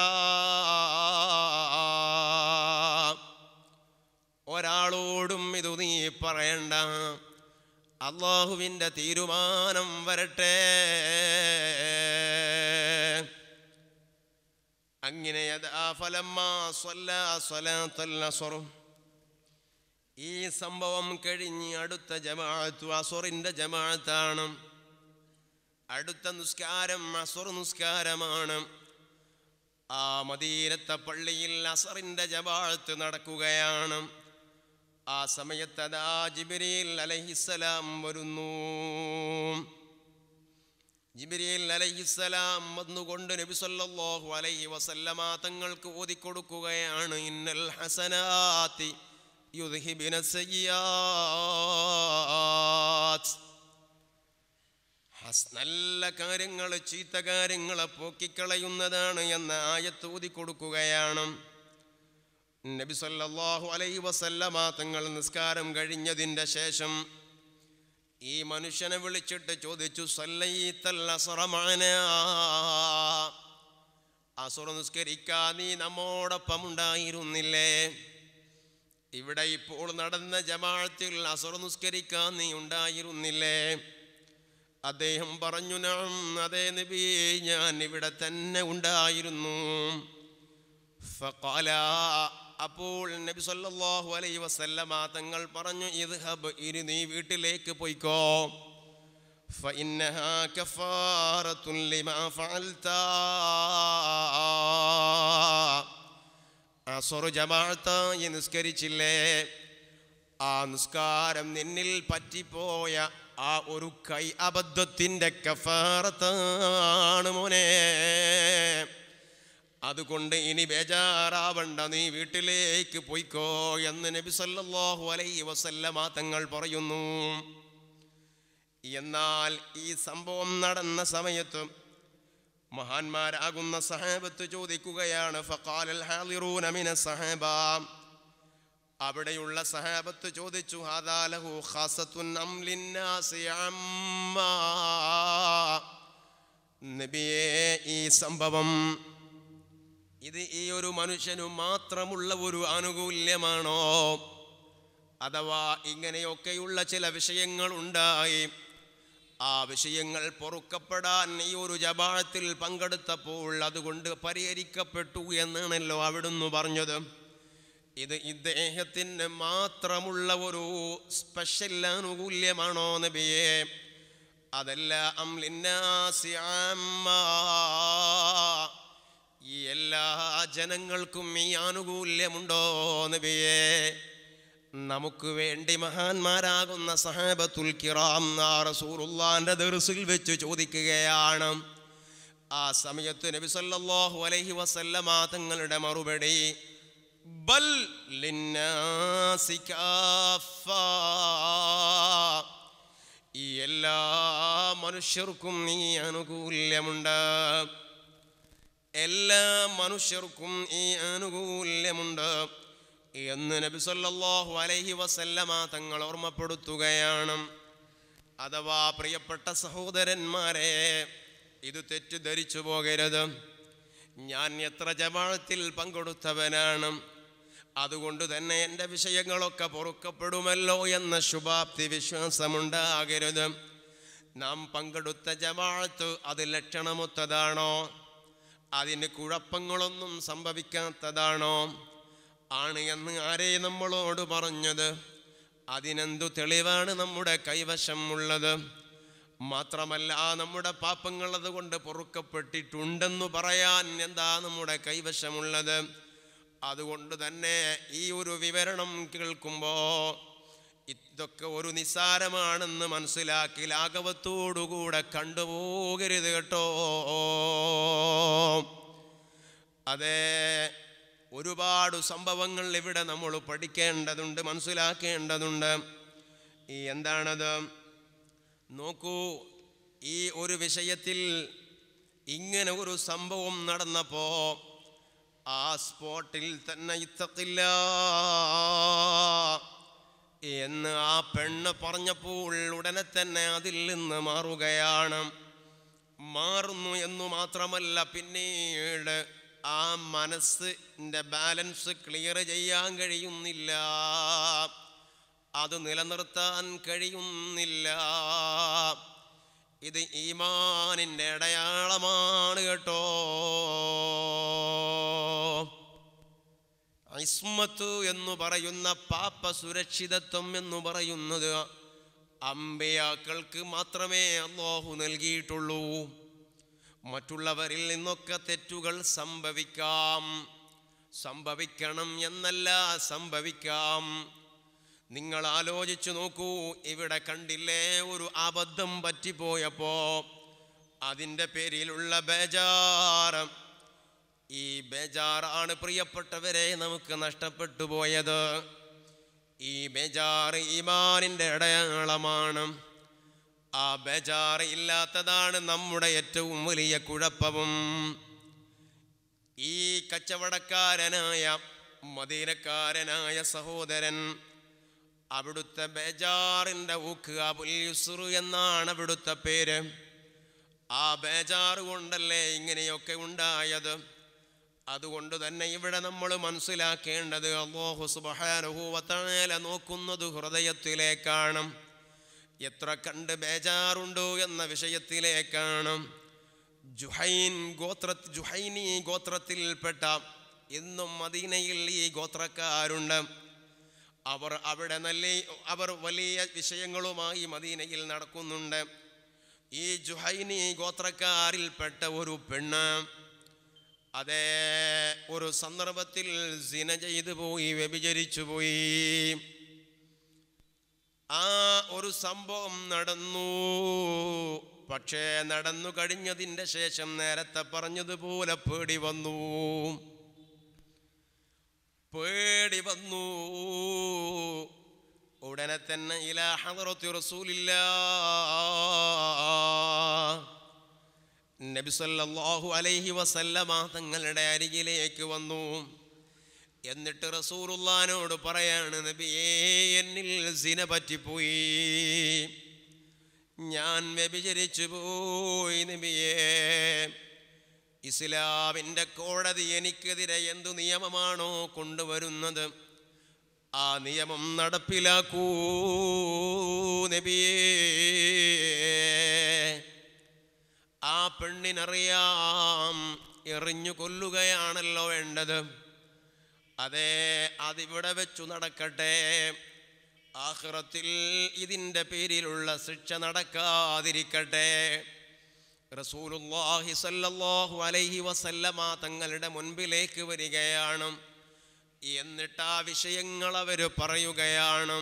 S2: ഒരാളോടും ഇത് നീ പറയണ്ട, അല്ലാഹുവിൻ്റെ തീരുമാനം വരട്ടെ. അങ്ങനെ ഈ സംഭവം കഴിഞ്ഞ് അടുത്ത ജമാഅത്ത് അസ്റിന്റെ ജമാഅത്താണ്. അടുത്ത നിസ്കാരം അസ്ർ നിസ്കാരമാണ്. ആ മദീനത്തെ പള്ളിയിൽ അസ്റിന്റെ ജമാഅത്ത് നടക്കുകയാണ്. ആ സമയത്ത് അതാ ജിബ്രീൽ അലൈഹിസ്സലാം വരുന്നു. ജിബ്രീൽ അലൈഹിസ്സലാം വന്നുകൊണ്ട് നബി സല്ലല്ലാഹു അലൈഹി വസല്ലമ തങ്ങൾക്ക് ഓതിക്കൊടുക്കുകയാണ്, ഇന്നൽ ഹസനാതി യുദ്ഹിബിന സയ്യിആത്ത്. നല്ല കാര്യങ്ങൾ ചീത്ത കാര്യങ്ങളെ പോക്കിക്കളയുന്നതാണ് എന്ന ആയത്ത് ഓതിക്കൊടുക്കുകയാണ്. നബി സല്ലല്ലാഹു അലൈഹി വസല്ലമ തങ്ങൾ നിസ്കാരം കഴിഞ്ഞതിൻ്റെ ശേഷം ഈ മനുഷ്യനെ വിളിച്ചിട്ട് ചോദിച്ചു, സല്ലൈതൽ അസ്റ മഅനാ, അസ്ർ നിസ്കരിക്കാൻ നീ നമ്മോടൊപ്പം ഉണ്ടായിരുന്നില്ലേ? ഇവിടെ ഇപ്പോൾ നടന്ന ജമാഅത്തിൽ അസ്ർ നിസ്കരിക്കാൻ നീ ഉണ്ടായിരുന്നില്ലേ? അദ്ദേഹം പറഞ്ഞു, നഅം, അതേ നബിയേ, ഞാൻ ഇവിടെ തന്നെ ഉണ്ടായിരുന്നു. ഫഖാല, അപ്പോൾ നബി സല്ലല്ലാഹു അലൈഹി വസല്ലമ തങ്ങൾ പറഞ്ഞു, ഇദ്ഹബ്, ഇനി നീ വീട്ടിലേക്ക് പോയിക്കോ. ഫഇന്നഹാ കഫാറത്തുൻ ലിമാ ഫഅൽത. അസ്ർ ജമാഅത്തായി നിസ്കരിച്ചില്ലേ? ആ നിസ്കാരം നിന്നിൽ പറ്റിപ്പോയ ആ ഒരു കൈ അബദ്ധത്തിൻ്റെ കഫാറത്താണ് മോനെ. അതുകൊണ്ട് ഇനി ബേജാറാവണ്ട, നീ വീട്ടിലേക്ക് പോയിക്കോ എന്ന് നബി സല്ലല്ലാഹു അലൈഹി വസല്ലമ തങ്ങൾ പറയുന്നു. എന്നാൽ ഈ സംഭവം നടന്ന സമയത്ത് മഹാന്മാരാകുന്ന സഹാബത്ത് ചോദിക്കുകയാണ്, ഫഖാലൽ ഹാളിറൂന മിന സഹാബ, അവിടെയുള്ള സഹാബത്ത് ചോദിച്ചു, ഹാദാ ലഹു ഖാസത്തുൻ അം ലിന്നാസി അമ്മാ, നബിയേ, ഈ സംഭവം ഇത് ഈ ഒരു മനുഷ്യനു മാത്രമുള്ള ഒരു ആനുകൂല്യമാണോ? അഥവാ ഇങ്ങനെയൊക്കെയുള്ള ചില വിഷയങ്ങൾ ഉണ്ടായി, ആ വിഷയങ്ങൾ പൊറുക്കപ്പെടാൻ ഈ ഒരു ജമാഅത്തിൽ പങ്കെടുത്തപ്പോൾ അതുകൊണ്ട് പരിഹരിക്കപ്പെട്ടു എന്നാണല്ലോ അവിടുന്ന് പറഞ്ഞത്. ഇത് ഇദ്ദേഹത്തിന് മാത്രമുള്ള ഒരു സ്പെഷ്യൽ ആനുകൂല്യമാണോ നബിയേ? അതല്ല, അം ലിന്നാസി അമ്മാ, ഈ എല്ലാ ജനങ്ങൾക്കും ഈ ആനുകൂല്യമുണ്ടോ നബിയേ? നമുക്ക് വേണ്ടി മഹാന്മാരാകുന്ന സഹാബത്തുൽ കിറാം റസൂലുള്ളാഹിന്റെ ദർസിൽ വെച്ച് ചോദിക്കുകയാണ്. ആ സമയത്ത് നബി സല്ലല്ലാഹു അലൈഹി വസല്ലമ തങ്ങളുടെ മറുപടി, ബൽ ലിന്നാസി കാഫാ, ഈ എല്ലാ മനുഷ്യർക്കും ഈ ആനുകൂല്യമുണ്ട്, എല്ലാ മനുഷ്യർക്കും ഈ ആനുകൂല്യമുണ്ട് എന്ന് നബി സല്ലല്ലാഹു അലൈഹി വസല്ലമ തങ്ങൾ ഓർമ്മപ്പെടുത്തുകയാണ്. അഥവാ പ്രിയപ്പെട്ട സഹോദരന്മാരെ, ഇത് തെറ്റിദ്ധരിച്ചു പോകരുത്. ഞാൻ എത്ര ജമാഅത്തിൽ പങ്കെടുത്തവനാണ്, അതുകൊണ്ട് തന്നെ എൻ്റെ വിഷയങ്ങളൊക്കെ പൊറുക്കപ്പെടുമല്ലോ എന്ന ശുഭാപ്തി വിശ്വാസമുണ്ടാകരുത്. നാം പങ്കെടുത്ത ജമാഅത്ത് അത് ലക്ഷണമൊത്തതാണോ? അതിന് കുഴപ്പങ്ങളൊന്നും സംഭവിക്കാത്തതാണോ? ആണ് എന്ന് ആരേ നമ്മളോട് പറഞ്ഞത്? അതിനെന്തു തെളിവാണ് നമ്മുടെ കൈവശം ഉള്ളത്? മാത്രമല്ല, നമ്മുടെ പാപങ്ങൾ അതുകൊണ്ട് പൊറുക്കപ്പെട്ടിട്ടുണ്ടെന്നു പറയാൻ എന്താ നമ്മുടെ കൈവശമുള്ളത്? അതുകൊണ്ട് തന്നെ ഈ ഒരു വിവരണം കേൾക്കുമ്പോൾ ഇതൊക്കെ ഒരു നിസ്സാരമാണെന്ന് മനസ്സിലാക്കി ലാഘവത്തോടുകൂടെ കണ്ടുപോകരുത് കേട്ടോ. അതെ, ഒരുപാട് സംഭവങ്ങൾ ഇവിടെ നമ്മൾ പഠിക്കേണ്ടതുണ്ട്, മനസ്സിലാക്കേണ്ടതുണ്ട്. എന്താണത്? നോക്കൂ, ഈ ഒരു വിഷയത്തിൽ ഇങ്ങനെ ഒരു സംഭവം നടന്നപ്പോൾ ആ സ്പോട്ടിൽ തന്നെ ഇത്തഖില്ലാ എന്ന് ആ പെണ്ണ് പറഞ്ഞപ്പോൾ ഉടനെ തന്നെ അതിൽ നിന്ന് മാറുകയാണ്. മാറുന്നു എന്നു മാത്രമല്ല, പിന്നീട് ആ മനസ്സിൻ്റെ ബാലൻസ് ക്ലിയർ ചെയ്യാൻ കഴിയുന്നില്ല, അത് നിലനിർത്താൻ കഴിയുന്നില്ല. ഇത് ഈമാനിൻ്റെ അടയാളമാണ് കേട്ടോ. ഇസ്മത്ത് എന്ന് പറയുന്ന പാപ സുരക്ഷിതത്വം എന്ന് പറയുന്നത് അമ്പിയാക്കൾക്ക് മാത്രമേ അല്ലാഹു നൽകിയിട്ടുള്ളൂ. മറ്റുള്ളവരിൽ നിന്നൊക്കെ തെറ്റുകൾ സംഭവിക്കണം എന്നല്ല, സംഭവിക്കാം. നിങ്ങൾ ആലോചിച്ചു നോക്കൂ, ഇവിടെ കണ്ടില്ലേ ഒരു അബദ്ധം പറ്റിപ്പോയപ്പോ അതിൻ്റെ പേരിലുള്ള ബേജാറ്. ഈ ബേജാറാണ് പ്രിയപ്പെട്ടവരെ നമുക്ക് നഷ്ടപ്പെട്ടു പോയത്. ഈ ബേജാറ് ഈമാനിൻ്റെ അടയാളമാണ്. ആ ബേജാറ് ഇല്ലാത്തതാണ് നമ്മുടെ ഏറ്റവും വലിയ കുഴപ്പവും. ഈ കച്ചവടക്കാരനായ മദീനക്കാരനായ സഹോദരൻ, അവിടുത്തെ ബേജാറിൻ്റെ ഊക്ക് അബുൽ യുസ്ർ എന്നാണ് അവിടുത്തെ പേര്. ആ ബേജാറ് കൊണ്ടല്ലേ ഇങ്ങനെയൊക്കെ ഉണ്ടായത്. അതുകൊണ്ട് തന്നെ ഇവിടെ നമ്മൾ മനസ്സിലാക്കേണ്ടത് അല്ലാഹു സുബ്ഹാനഹു വ തആല നോക്കുന്നത് ഹൃദയത്തിലേക്കാണ്, എത്ര കണ്ട് ബേജാറുണ്ടോ എന്ന വിഷയത്തിലേക്കാണ്. ജുഹൈനി ഗോത്രത്തിൽപ്പെട്ട ഇന്നും മദീനയിൽ ഈ ഗോത്രക്കാരുണ്ട്. അവർ വലിയ വിഷയങ്ങളുമായി മദീനയിൽ നടക്കുന്നുണ്ട്. ഈ ജുഹൈനി ഗോത്രക്കാരിൽപ്പെട്ട ഒരു പെണ്ണ് അതേ ഒരു സന്ദർഭത്തിൽ സിന ചെയ്തു പോയി, വ്യഭിചരിച്ചു പോയി. ആ ഒരു സംഭവം നടന്നു. പക്ഷേ നടന്നു കഴിഞ്ഞതിൻ്റെ ശേഷം നേരത്തെ പറഞ്ഞതുപോലെ പേടി വന്നു. ഉടനെ തന്നെ ഇലാ ഹദറത്തി റസൂലില്ലാഹ്, നബി സല്ലല്ലാഹു അലൈഹി വസല്ലമ തങ്ങളുടെ അരികിലേക്ക് വന്നു. എന്നിട്ട് റസൂലുള്ളാഹിനോട് പറയാണ്, നബിയേ, എന്നിൽ സിന പറ്റിപ്പോയി, ഞാൻ വ്യഭിചരിച്ചു പോയി നബിയേ. ഇസ്ലാമിൻ്റെ കോടതി എനിക്കെതിരെ എന്തു നിയമമാണോ കൊണ്ടുവരുന്നത് ആ നിയമം നടപ്പിലാക്കൂ നബിയേ. ആ പെണ്ണിനറിയാം എറിഞ്ഞു കൊല്ലുകയാണല്ലോ വേണ്ടത്. അതെ, അതിവിടെ വെച്ചു നടക്കട്ടെ, ആഖിറത്തിൽ ഇതിൻ്റെ പേരിലുള്ള ശിക്ഷ നടക്കാതിരിക്കട്ടെ. റസൂലുള്ളാഹി സ്വല്ലല്ലാഹു അലൈഹി വസല്ലമ തങ്ങളുടെ മുൻപിലേക്ക് വരികയാണ്. എന്നിട്ട് ആ വിഷയങ്ങൾ അവർ പറയുകയാണ്.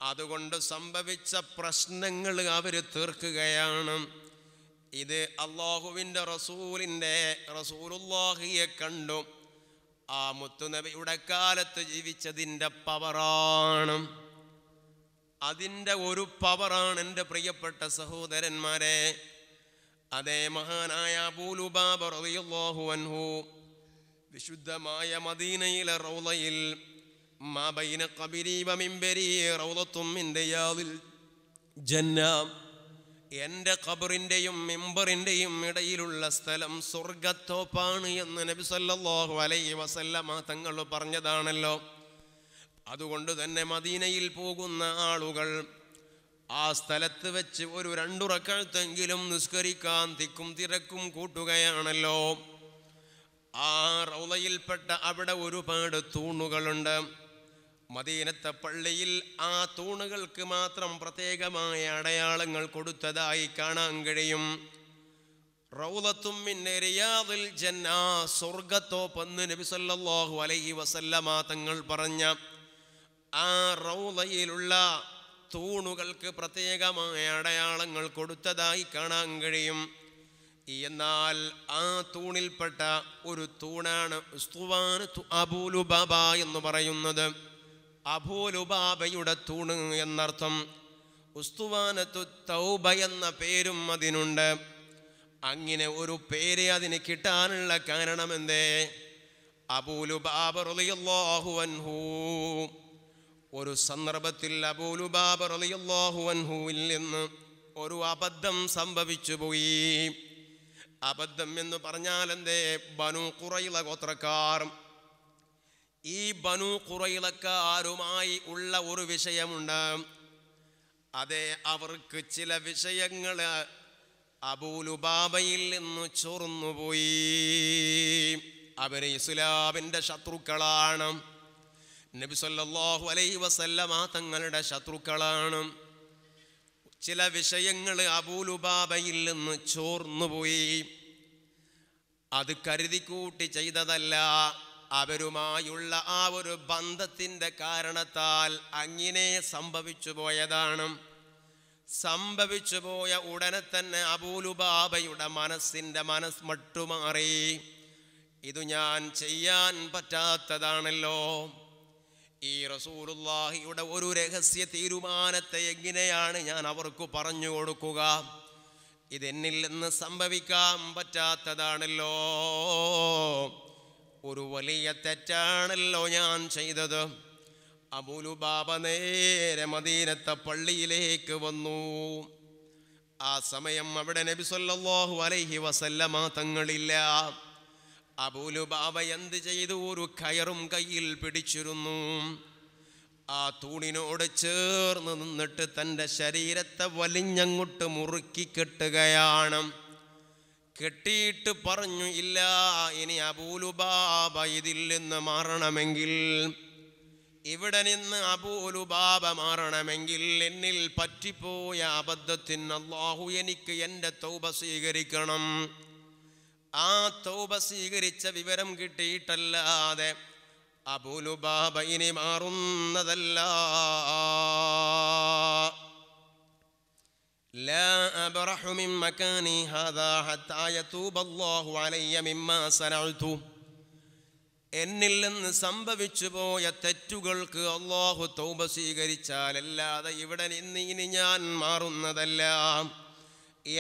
S2: അതുകൊണ്ട് സംഭവിച്ച പ്രശ്നങ്ങൾ അവർ തീർക്കുകയാണ്. ഇത് അള്ളാഹുവിൻ്റെ റസൂലുള്ളാഹിയെ കണ്ടു ആ മുത്തുനബിയുടെ കാലത്ത് ജീവിച്ചതിൻ്റെ പവറാണ്. അതിൻ്റെ ഒരു പവറാണ് എൻ്റെ പ്രിയപ്പെട്ട സഹോദരന്മാരെ. അതേ മഹാനായ അബൂ ലുബാബ റളിയല്ലാഹു അൻഹു വിശുദ്ധമായ മദീനയിലെ റൗളയിൽ മാ ബൈന ഖബരി വ മിൻബരി റൗളത്തും മിൻ റിയാദിൽ ജന്ന, എൻ്റെ ഖബറിൻ്റെയും മിമ്പറിൻ്റെയും ഇടയിലുള്ള സ്ഥലം സ്വർഗത്തോപ്പാണ് എന്ന് നബി സല്ലല്ലാഹു അലൈഹി വസല്ലമ തങ്ങൾ പറഞ്ഞതാണല്ലോ. അതുകൊണ്ട് തന്നെ മദീനയിൽ പോകുന്ന ആളുകൾ ആ സ്ഥലത്ത് വെച്ച് ഒരു 2 റക്അത്തെങ്കിലും നിസ്കരിക്കാൻ തിക്കും തിരക്കും കൂട്ടുകയാണല്ലോ. ആ റൗളയിൽപ്പെട്ട അവിടെ ഒരുപാട് തൂണുകളുണ്ട്. മദീനത്തെ പള്ളിയിൽ ആ തൂണുകൾക്ക് മാത്രം പ്രത്യേകമായ അടയാളങ്ങൾ കൊടുത്തതായി കാണാൻ കഴിയും. റൗളത്തും മിൻ റിയാദിൽ ജന്ന, സ്വർഗത്തോപ്പെന്ന് നബി സല്ലല്ലാഹു അലൈഹി വസല്ലമ തങ്ങൾ പറഞ്ഞ ആ റൗളയിലുള്ള തൂണുകൾക്ക് പ്രത്യേകമായ അടയാളങ്ങൾ കൊടുത്തതായി കാണാൻ കഴിയും. എന്നാൽ ആ തൂണിൽപ്പെട്ട ഒരു തൂണാണ് ഉസ്തുവാനത്തു അബൂ ലുബാബ എന്ന് പറയുന്നത്. അബൂ ലുബാബയുടെ തൂണ് എന്നർത്ഥം. ഉസ്തുവാനത്തു തൗബ എന്ന പേരും അതിനുണ്ട്. അങ്ങനെ ഒരു പേര് അതിന് കിട്ടാനുള്ള കാരണം എന്തേ? അബൂ ലുബാബ റളിയല്ലാഹു അൻഹു ഒരു സന്ദർഭത്തിൽ അബൂ ലുബാബ റളിയല്ലാഹു അൻഹുവിൽ നിന്ന് ഒരു അബദ്ധം സംഭവിച്ചു പോയി. അബദ്ധം എന്ന് പറഞ്ഞാൽ എന്തേ? ബനൂ ഖുറൈള ഗോത്രക്കാർ, ഈ ബനൂ ഖുറൈളക്കാരുമായി ഉള്ള ഒരു വിഷയമുണ്ട്. അതെ, അവർക്ക് ചില വിഷയങ്ങൾ അബൂ ലുബാബയിൽ നിന്ന് ചോർന്നുപോയി. അവര് ഇസ്ലാമിൻ്റെ ശത്രുക്കളാണ്. നബി സല്ലല്ലാഹു അലൈഹി വസല്ലമ തങ്ങളുടെ ശത്രുക്കളാണ്. ചില വിഷയങ്ങൾ അബൂ ലുബാബയിൽ നിന്ന് ചോർന്നുപോയി. അത് കരുതിക്കൂട്ടി ചെയ്തതല്ല, അവരുമായുള്ള ആ ഒരു ബന്ധത്തിൻ്റെ കാരണത്താൽ അങ്ങനെ സംഭവിച്ചു പോയതാണ്. സംഭവിച്ചു പോയ ഉടനെ തന്നെ അബൂ ലുബാബയുടെ മനസ്സ് മട്ടുമാറി. ഇത് ഞാൻ ചെയ്യാൻ പറ്റാത്തതാണല്ലോ. ഈ റസൂലുള്ളാഹിയുടെ ഒരു രഹസ്യ തീരുമാനത്തെ എങ്ങനെയാണ് ഞാൻ അവർക്ക് പറഞ്ഞു കൊടുക്കുക? ഇതെന്നിൽ നിന്ന് സംഭവിക്കാൻ പറ്റാത്തതാണല്ലോ, ഒരു വലിയ തെറ്റാണല്ലോ ഞാൻ ചെയ്തത്. അബൂ ലുബാബ നേരെ മദീനത്തെ പള്ളിയിലേക്ക് വന്നു. ആ സമയം അവിടെ നബി സല്ലല്ലാഹു അലൈഹി വസല്ലമ തങ്ങളില്ല. അബൂ ലുബാബ എന്ത് ചെയ്തു? ഒരു കയറും കയ്യിൽ പിടിച്ചിരുന്നു. ആ തൂണിനോട് ചേർന്ന് നിന്നിട്ട് തൻ്റെ ശരീരത്തെ വലിഞ്ഞങ്ങോട്ട് മുറുക്കി കെട്ടുകയാണ്. കെട്ടിയിട്ട് പറഞ്ഞു, ഇല്ല, ഇനി അബൂ ലുബാബ ഇതിൽ നിന്ന് മാറണമെങ്കിൽ, ഇവിടെ നിന്ന് അബൂ ലുബാബ മാറണമെങ്കിൽ എന്നിൽ പറ്റിപ്പോയ അബദ്ധത്തിന് അല്ലാഹു എനിക്ക് എൻ്റെ തൗബ സ്വീകരിക്കണം. ആ തൗബ സ്വീകരിച്ച വിവരം കിട്ടിയിട്ടല്ലാതെ അബൂ ലുബാബ ഇനി മാറുന്നതല്ല. ലാ അബ്റഹു മിൻ മകാനി ഹാദാ ഹത്താ യതൂബ അല്ലാഹു അലയ്യ മിമ്മാ സനഅതു. എന്നിൽ നിന്ന് സംഭവിച്ചു പോയ തെറ്റുകൾക്ക് അല്ലാഹു തൗബ സ്വീകരിച്ചാലല്ലാതെ ഇവിടെ നിന്ന് ഇനി ഞാൻ മാറുന്നതല്ല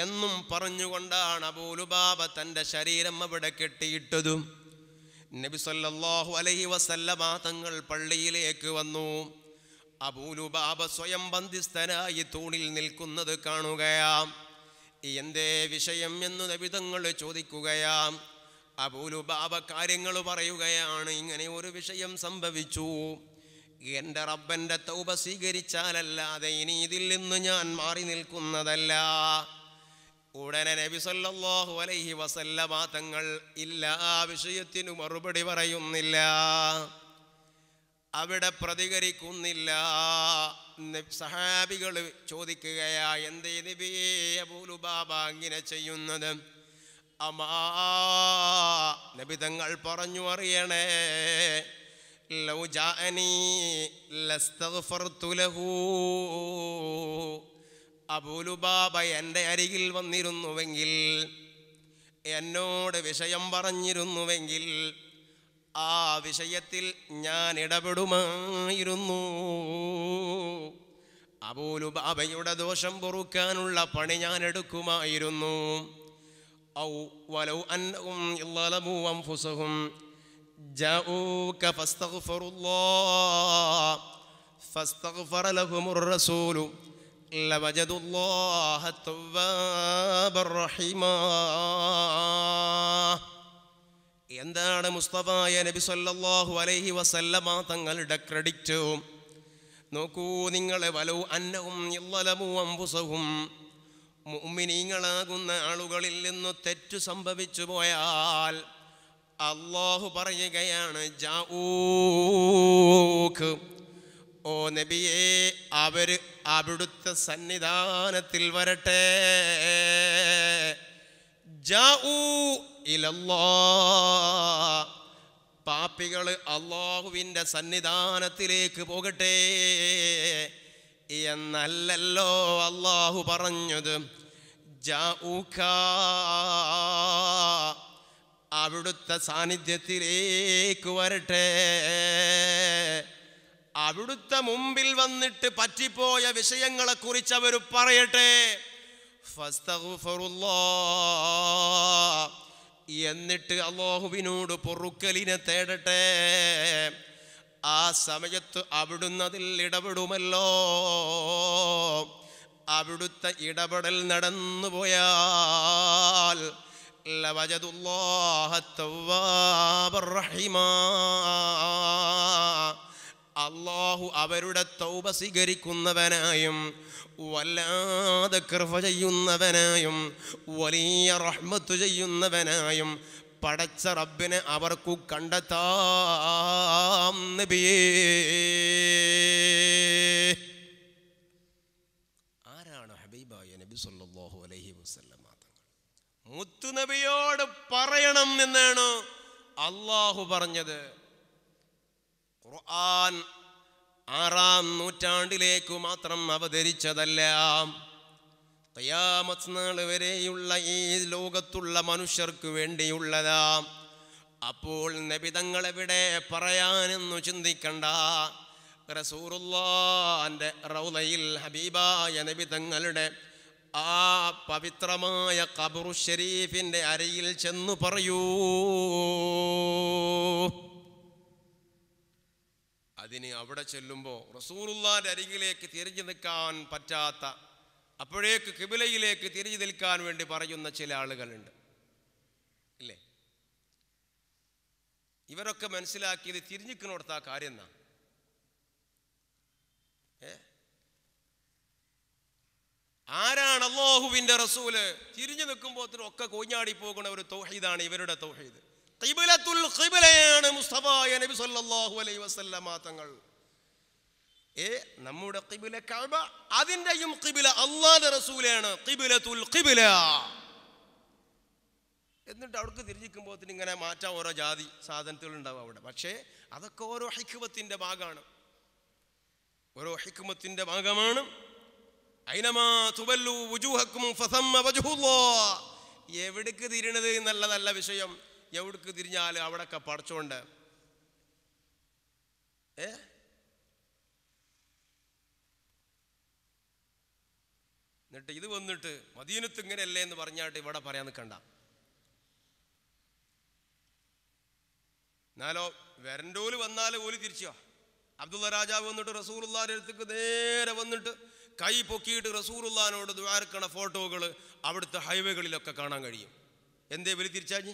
S2: എന്നും പറഞ്ഞുകൊണ്ടാണ് അബൂ ലുബാബ തൻ്റെ ശരീരം അവിടെ കെട്ടിയിട്ടതും. നബി സല്ലല്ലാഹു അലൈഹി വസല്ലമ തങ്ങൾ പള്ളിയിലേക്ക് വന്നു. അബൂ ലുബാബ സ്വയം ബന്ധിസ്ഥനായി തൂണിൽ നിൽക്കുന്നത് കാണുകയാം. എന്തേ വിഷയം എന്ന് നബി തങ്ങൾ ചോദിക്കുകയാം. അബൂ ലുബാബ കാര്യങ്ങൾ പറയുകയാണ്. ഇങ്ങനെ ഒരു വിഷയം സംഭവിച്ചു, എൻ്റെ റബ്ബൻ്റെ തൗബ സ്വീകരിച്ചാലല്ലാതെ ഇനി ഇതിൽ നിന്ന് ഞാൻ മാറി നിൽക്കുന്നതല്ല. ഉടനെ നബി സല്ലല്ലാഹു അലൈഹി വസല്ലമ തങ്ങൾ ഇല്ല, ആ വിഷയത്തിനു മറുപടി പറയുന്നില്ല, അവിടെ പ്രതികരിക്കുന്നില്ല. സഹാബികൾ ചോദിക്കുകയാ, എന്തേ നബിയേ അബൂ ലുബാബ ഇങ്ങനെ ചെയ്യുന്നത്? അമാ നബി തങ്ങൾ പറഞ്ഞു, അറിയണേ, ലൗ ജാഅനി ലസ്തഗ്ഫർതു ലഹു. അബൂ ലുബാബ എൻ്റെ അരികിൽ വന്നിരുന്നുവെങ്കിൽ, എന്നോട് വിഷയം പറഞ്ഞിരുന്നുവെങ്കിൽ, ആ വിഷയത്തിൽ ഞാൻ ഇടപെടുമായിരുന്നു. അബൂ ലുബാബയുടെ ദോഷം പൊറുക്കാനുള്ള പണി ഞാൻ എടുക്കുമായിരുന്നു. ഔ വലൗ അന്നഹും ളലമു അൻഫുസഹും ജാഊക ഫസ്തഗ്ഫിറുല്ലാഹ് ഫസ്തഗ്ഫറ ലഹുമുർ റസൂലു ലവജദുല്ലാഹ തവ്വാബർ റഹീമാ. എന്താണ് മുസ്തഫായ നബി സല്ലല്ലാഹു അലൈഹി വസല്ലമ തങ്ങളുടെ ക്രെഡിറ്റ് നോക്കൂ നിങ്ങൾ. വലൗ അന്നഹും ളലമു അൻഫുസഹും, മുഅ്മിനീങ്ങളാകുന്ന ആളുകളിൽ നിന്ന് തെറ്റു സംഭവിച്ചു പോയാൽ അല്ലാഹു പറയുകയാണ്, ജാഊക്ക്, ഓ നബിയേ, അവര് അവിടുത്തെ സന്നിധാനത്തിൽ വരട്ടെ. ജാഊ ഇലല്ലാഹ്, പാപികൾ അല്ലാഹുവിൻ്റെ സന്നിധാനത്തിലേക്ക് പോകട്ടെ എന്നല്ലല്ലോ അല്ലാഹു പറഞ്ഞത്. ജാഊക, അവിടുത്തെ സാന്നിധ്യത്തിലേക്ക് വരട്ടെ. അവിടുത്തെ മുമ്പിൽ വന്നിട്ട് പറ്റിപ്പോയ വിഷയങ്ങളെക്കുറിച്ച് അവർ പറയട്ടെ. ഫസ്തഗ്ഫിറുല്ലാഹ്, എന്നിട്ട് അല്ലാഹുവിനോട് പൊറുക്കലിനെ തേടട്ടെ. ആ സമയത്ത് അവിടുന്ന് അതിൽ ഇടപെടുമല്ലോ. അവിടുത്തെ ഇടപെടൽ നടന്നു പോയാൽ ലവജദുല്ലാഹ തവ്വാബർ റഹീമാ, അല്ലാഹു അവരുടെ തൗബ സ്വീകരിക്കുന്നവനായും വല്ലാതെ കൃപ ചെയ്യുന്നവനായും വലിയ റഹ്മത്ത് ചെയ്യുന്നവനായും പടച്ച റബ്ബിനെ അവർക്കു കണ്ടെത്താം നബിയേ. ആരാണ് ഹബീബായ നബി സല്ലല്ലാഹു അലൈഹി വസല്ലം തങ്ങൾ? മുത്തുനബിയോട് പറയണം എന്നാണ് അല്ലാഹു പറഞ്ഞത്. ഖുർആൻ 6-ാം നൂറ്റാണ്ടിലേക്ക് മാത്രം അവതരിച്ചതല്ല, ഖിയാമത്ത് നാൾ വരെയുള്ള ഈ ലോകത്തുള്ള മനുഷ്യർക്ക് വേണ്ടിയുള്ളതാ. അപ്പോൾ നബി തങ്ങളെവിടെ പറയാനെന്നു ചിന്തിക്കണ്ട. റസൂലുള്ളാഹിന്റെ റൗളയിൽ ഹബീബായ നബി തങ്ങളുടെ ആ പവിത്രമായ ഖബറു ശരീഫിന്റെ അരയിൽ ചെന്നു പറയൂ. അതിന് അവിടെ ചെല്ലുമ്പോൾ റസൂലുള്ളാഹിന്റെ അരികിലേക്ക് തിരിഞ്ഞു നിൽക്കാൻ പറ്റാത്ത, അപ്പോഴേക്ക് ഖിബലയിലേക്ക് തിരിഞ്ഞു നിൽക്കാൻ വേണ്ടി പറയുന്ന ചില ആളുകളുണ്ട്, ഇല്ലേ? ഇവരൊക്കെ മനസ്സിലാക്കിയത് തിരിഞ്ഞിക്കിനോടത്ത കാര്യം എന്നാ. ആരാണ് അല്ലാഹുവിന്റെ റസൂല്? തിരിഞ്ഞു നിൽക്കുമ്പോൾ ഒക്കെ കൊഞ്ഞാടി പോകുന്ന ഒരു തൗഹീദാണ് ഇവരുടെ തൗഹീദ്. ഖിബലത്തുൽ ഖിബലയാണ് മുസ്തഫായ നബി സല്ലല്ലാഹു അലൈഹി വസല്ലമ തങ്ങൾ. നമ്മുടെ ഖിബല കഅബ, അതിന്റെയും ഖിബല അല്ലാഹുവിന്റെ റസൂലാണ്. ഖിബലത്തുൽ ഖിബല. എന്നിട്ട് അവിടേക്ക് തിരിഞ്ഞിരിക്കുമ്പോൾ ഇങ്ങനെ മാറ്റാൻ ഓരോ ജാതി സാധനങ്ങൾ ഉണ്ടാവും അവിടെ. പക്ഷേ അതൊക്കെ ഓരോ ഹിക്മത്തിന്റെ ഭാഗമാണ്, ഓരോ ഹിക്മത്തിന്റെ ഭാഗമാണ്. ഐനമാ തുവല്ലു വുജൂഹക്കും ഫസമ്മ വജ്ഹുല്ലാഹ്. എവിടേക്ക് തിരിയണത് എന്നുള്ളതല്ല വിഷയം, എവിടേക്ക് തിരിഞ്ഞാൽ അവിടൊക്കെ പടച്ചോണ്ട്. എന്നിട്ട് ഇത് വന്നിട്ട് മദീനത്ത് ഇങ്ങനെയല്ലേ എന്ന് പറഞ്ഞാട്ട് ഇവിടെ പറയാൻ നിൽക്കണ്ട. എന്നാലോ വരണ്ടോല് വന്നാല് ഓല് തിരിച്ചോ. അബ്ദുള്ള രാജാവ് വന്നിട്ട് റസൂലുള്ളാഹിന്റെ അടുത്തേക്ക് നേരെ വന്നിട്ട് കൈ പൊക്കിയിട്ട് റസൂലുള്ളാഹിനോട് ദുആർക്കണ ഫോട്ടോകൾ അവിടുത്തെ ഹൈവേകളിലൊക്കെ കാണാൻ കഴിയും. എന്തേ ഇവര് തിരിച്ചാഞ്ഞ്?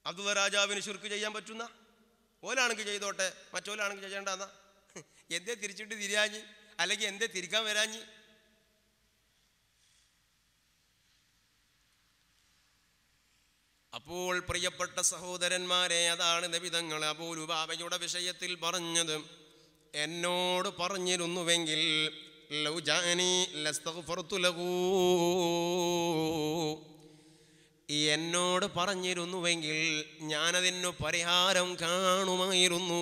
S2: അബ്ദുള്ള രാജാവിന് ശിർക്ക് ചെയ്യാൻ പറ്റുന്ന? ഓലാണെങ്കിൽ ചെയ്തോട്ടെ, മറ്റോലാണെങ്കിൽ ചെയ്യേണ്ടെന്നാ. എന്തേ തിരിച്ചിട്ട് തിരിയാഞ്ഞ്? അല്ലെങ്കിൽ എന്തേ തിരിക്കാൻ വരാഞ്ഞ്? അപ്പോൾ പ്രിയപ്പെട്ട സഹോദരന്മാരെ, അതാണ് നബി തങ്ങൾ അബൂ ലുബാബയുടെ വിഷയത്തിൽ പറഞ്ഞത്. എന്നോട് പറഞ്ഞിരുന്നുവെങ്കിൽ ലൗ ജാനി ലസ്തഗ്ഫർതു ലഹു, എന്നോട് പറഞ്ഞിരുന്നുവെങ്കിൽ ഞാനതിനു പരിഹാരം കാണുമായിരുന്നു.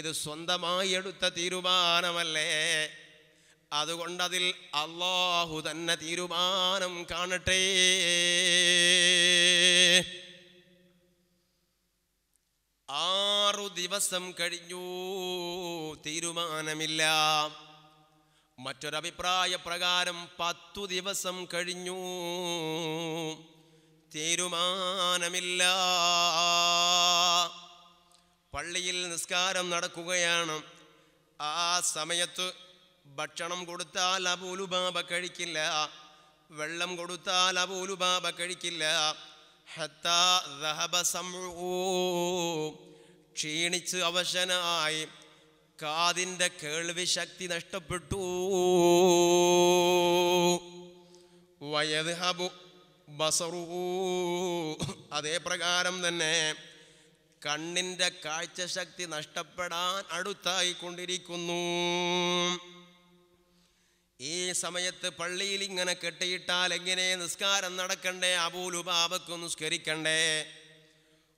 S2: ഇത് സ്വന്തമായി എടുത്ത തീരുമാനമല്ലേ, അതുകൊണ്ടതിൽ അല്ലാഹു തന്നെ തീരുമാനം കാണട്ടെ. 6 ദിവസം കഴിഞ്ഞു, തീരുമാനമില്ല. മറ്റൊരഭിപ്രായ പ്രകാരം 10 ദിവസം കഴിഞ്ഞു, തീരുമാനമില്ല. പള്ളിയിൽ നിസ്കാരം നടക്കുകയാണ്. ആ സമയത്ത് ഭക്ഷണം കൊടുത്താൽ അബൂ ലുബാബ കഴിക്കില്ല, വെള്ളം കൊടുത്താൽ അബൂ ലുബാബ കഴിക്കില്ല. ഹത്താ ദഹബ സമഉ, ക്ഷീണിച്ച് അവശനായി കാതിൻ്റെ കേൾവി ശക്തി നഷ്ടപ്പെട്ടു. വയദ്ഹബു ബസറുഹു, അതേ പ്രകാരം തന്നെ കണ്ണിൻ്റെ കാഴ്ചശക്തി നഷ്ടപ്പെടാൻ അടുത്തായി കൊണ്ടിരിക്കുന്നു. ഈ സമയത്ത് പള്ളിയിൽ ഇങ്ങനെ കെട്ടിയിട്ടാൽ എങ്ങനെ നിസ്കാരം നടക്കണ്ടേ? അബൂ ലുബാബക്ക് നിസ്കരിക്കണ്ടേ?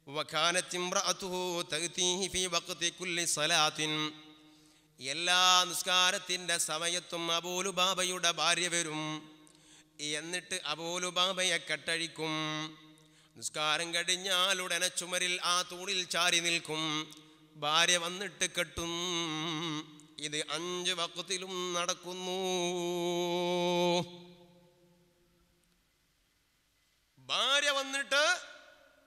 S2: വകാനത് ഇംറഅതുഹു തഅതീഹി ഫീ വഖതി കുല്ലി സ്വലാത്തിൻ, എല്ലാ നിസ്കാരത്തിൻ്റെ സമയത്തും അബൂ ലുബാബയുടെ ഭാര്യ വരും. എന്നിട്ട് അബൂ ലുബാബയെ കെട്ടഴിക്കും. നിസ്കാരം കഴിഞ്ഞാൽ ഉടനെ ചുമരിൽ ആ തൂണിൽ ചാരി നിൽക്കും. ഭാര്യ വന്നിട്ട് കെട്ടും. ഇത് 5 വഖത്തിലും നടക്കുന്നു. ഭാര്യ വന്നിട്ട്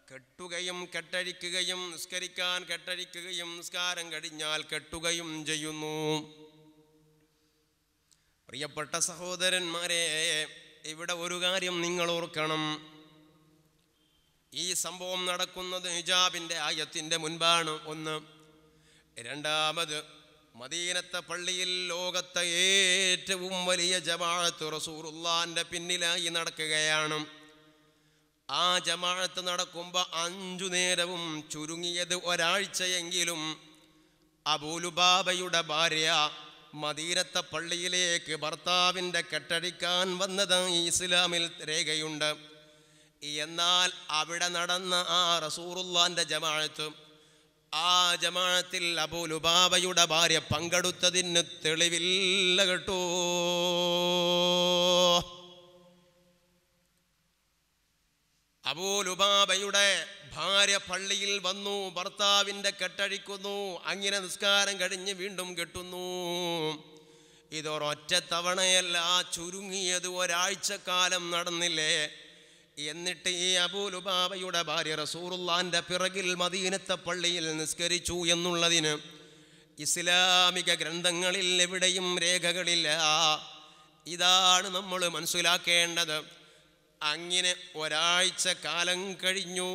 S2: കെട്ടുകയും കെട്ടഴിക്കുകയും, നിസ്കരിക്കാൻ കെട്ടഴിക്കുകയും, നിസ്കാരം കഴിഞ്ഞാൽ കെട്ടുകയും ചെയ്യുന്നു. പ്രിയപ്പെട്ട സഹോദരന്മാരെ, ഇവിടെ ഒരു കാര്യം നിങ്ങൾ ഓർക്കണം. ഈ സംഭവം നടക്കുന്നത് ഹിജാബിൻ്റെ ആയത്തിൻ്റെ മുൻപാണ്. ഒന്ന്. രണ്ടാമത്, മദീനത്തെ പള്ളിയിൽ ലോകത്തെ ഏറ്റവും വലിയ ജമാഅത്ത് റസൂലുള്ളാഹിന്റെ പിന്നിലായി നടക്കുകയാണ്. ആ ജമാഅത്ത് നടക്കുമ്പോൾ 5 നേരവും ചുരുങ്ങിയത് ഒരാഴ്ചയെങ്കിലും അബൂലുബാബയുടെ ഭാര്യ മദീനത്തെ പള്ളിയിലേക്ക് ഭർത്താവിൻ്റെ കെട്ടടിക്കാൻ വന്നതായി ഇസ്ലാമിൽ രേഖയുണ്ട്. എന്നാൽ അവിടെ നടന്ന ആ റസൂലുള്ളാഹിന്റെ ജമാഅത്ത്, ആ ജമാഅത്തിൽ അബൂലുബാബയുടെ ഭാര്യ പങ്കെടുത്തതിന് തെളിവില്ല കേട്ടോ. അബൂലുബാബയുടെ ഭാര്യ പള്ളിയിൽ വന്നു, ഭർത്താവിൻ്റെ കെട്ടഴിക്കുന്നു, അങ്ങനെ നിസ്കാരം കഴിഞ്ഞ് വീണ്ടും കെട്ടുന്നു. ഇതൊരൊറ്റ തവണയല്ല, ചുരുങ്ങിയത് ഒരാഴ്ചക്കാലം നടന്നില്ലേ? എന്നിട്ട് ഈ അബൂലുബാബയുടെ ഭാര്യ റസൂലുള്ളാഹിന്റെ പിറകിൽ മദീനത്തെ പള്ളിയിൽ നിസ്കരിച്ചു എന്നുള്ളതിന് ഇസ്ലാമിക ഗ്രന്ഥങ്ങളിൽ എവിടെയും രേഖകളില്ല. ഇതാണ് നമ്മൾ മനസ്സിലാക്കേണ്ടത്. അങ്ങനെ ഒരാഴ്ച കാലം കഴിഞ്ഞു.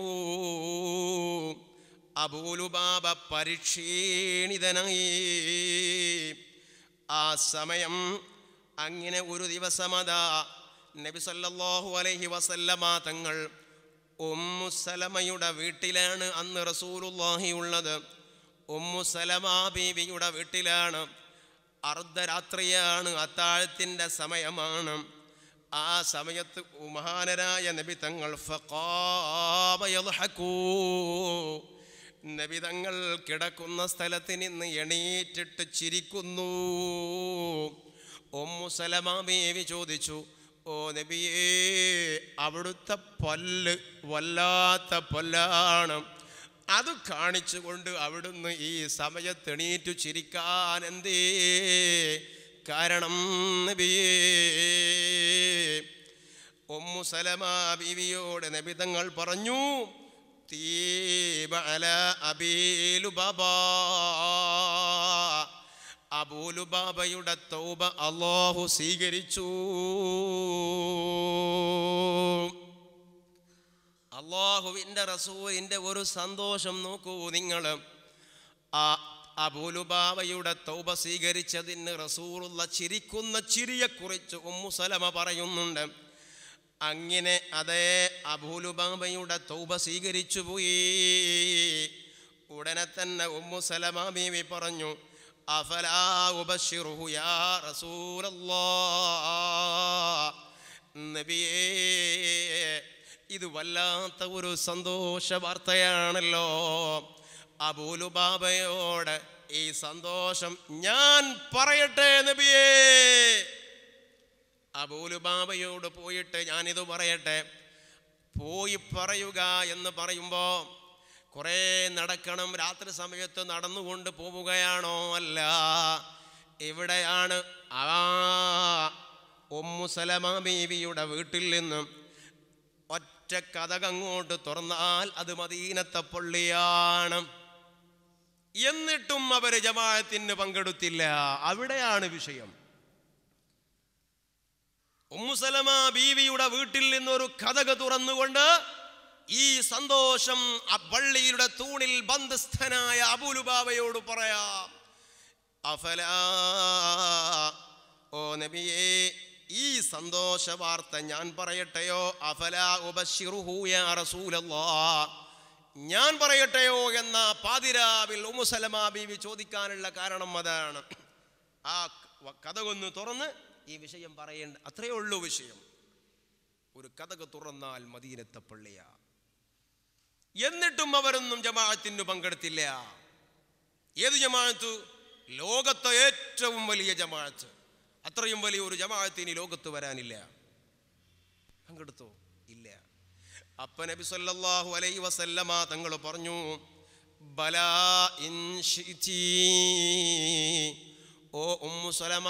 S2: അബൂലുബാബ പരിക്ഷീണിതനായി. ആ സമയം അങ്ങനെ ഒരു ദിവസമതാ നബി സല്ലല്ലാഹു അലൈഹി വസല്ലമ തങ്ങൾ ഉമ്മു സലമയുടെ വീട്ടിലാണ് അന്ന് റസൂലുള്ളാഹി ഉള്ളത്. ഉമ്മു സലമ ബീവിയുടെ വീട്ടിലാണ്. അർദ്ധരാത്രിയാണ്, അത്താഴത്തിൻ്റെ സമയമാണ്. ആ സമയത്ത് മഹാനരായ നബി തങ്ങൾ ഫഖാമ യദ്ഹകൂ, നബി തങ്ങൾ കിടക്കുന്ന സ്ഥലത്ത് നിന്ന് എണീറ്റിട്ട് ചിരിക്കുന്നു. ഉമ്മു സലമ ബീവി ചോദിച്ചു, ഓ നബിയേ, അവിടുത്തെ പല്ല് വല്ലാത്ത പല്ലാണ്, അത് കാണിച്ചുകൊണ്ട് അവിടുന്ന് ഈ സമയത്ത് എണീറ്റു ചിരിക്കാൻ എന്തേ കാരണം നബിയേ? ഉമ്മു സലമ ബീവിയോട് നബി തങ്ങൾ പറഞ്ഞു, തീബ അലാ അബീലുബാബ, അബൂലുബാബയുടെ തൗബ അല്ലാഹു സ്വീകരിച്ചു. അല്ലാഹുവിൻ്റെ റസൂലിൻ്റെ ഒരു സന്തോഷം നോക്കൂ നിങ്ങൾ. ആ അബൂലുബാബയുടെ തൗബ സ്വീകരിച്ചതിന് റസൂലുള്ള ചിരിക്കുന്ന ചിരിയെക്കുറിച്ച് ഉമ്മു സലമ പറയുന്നുണ്ട്. അങ്ങനെ അതേ അബൂലുബാബയുടെ തൗബ സ്വീകരിച്ചു പോയി. ഉടനെ തന്നെ ഉമ്മു സലമ ബീവി പറഞ്ഞു, അഫലാ ഉബശ്ശിറുഹു യാ റസൂലല്ലാഹ്, നബിയേ, ഇത് വല്ലാത്ത ഒരു സന്തോഷ വാർത്തയാണല്ലോ. അബൂലുബാബയോട് ഈ സന്തോഷം ഞാൻ പറയട്ടെ നബിയേ? അബൂലുബാബയോട് പോയിട്ട് ഞാനിത് പറയട്ടെ? പോയി പറയുക എന്ന് പറയുമ്പോൾ കുറേ നടക്കണം. രാത്രി സമയത്ത് നടന്നുകൊണ്ട് പോവുകയാണോ? അല്ല, ഇവിടെയാണ് ആ ഉമ്മു സലമ ബീവിയുടെ വീട്ടിൽ നിന്നും ഒറ്റ കതകങ്ങോട്ട് തുറന്നാൽ അത് മദീനത്തെ പള്ളിയാണ്. എന്നിട്ടും അവർ ജമാഅത്തിന് പങ്കെടുത്തില്ല. അവിടെയാണ് വിഷയം. ഉമ്മു സലമ ബീവിയുടെ വീട്ടിൽ നിന്നൊരു കതക് തുറന്നുകൊണ്ട് ഈ സന്തോഷം ആ പള്ളിയുടെ തൂണിൽ ബന്ധസ്ഥനായ അബൂലുബാബയോട് പറയാം, അഫലാ, ഓ നബിയേ, ഈ സന്തോഷ വാർത്ത ഞാൻ പറയട്ടെയോ? അഫലാ ഉബശ്ശിറുഹു യാ റസൂലല്ലാഹ്, ഞാൻ പറയട്ടെയോ എന്ന പാതിരാവിൽ ഉമ്മു സലമ ബീവി ചോദിക്കാനുള്ള കാരണം അതാണ്. ആ കതകൊന്ന് തുറന്ന് ഈ വിഷയം പറയേണ്ട, അത്രയേ ഉള്ളൂ വിഷയം. ഒരു കതക് തുറന്നാൽ മദീനത്തെ പള്ളിയാ. എന്നിട്ടും അവരൊന്നും ജമാഅത്തിന് പങ്കെടുത്തില്ല. ഏത് ജമാഅത്ത്? ലോകത്തെ ഏറ്റവും വലിയ ജമാഅത്ത്. അത്രയും വലിയ ഒരു ജമാഅത്തിന് ലോകത്ത് വരാനില്ല. പങ്കെടുത്തോ? ഇല്ല. അപ്പ നബി സല്ലല്ലാഹു അലൈഹി വസല്ലമ തങ്ങൾ പറഞ്ഞു, ബലാ ഇൻ ശിഇതി, ഓ ഉമ്മു സലമ,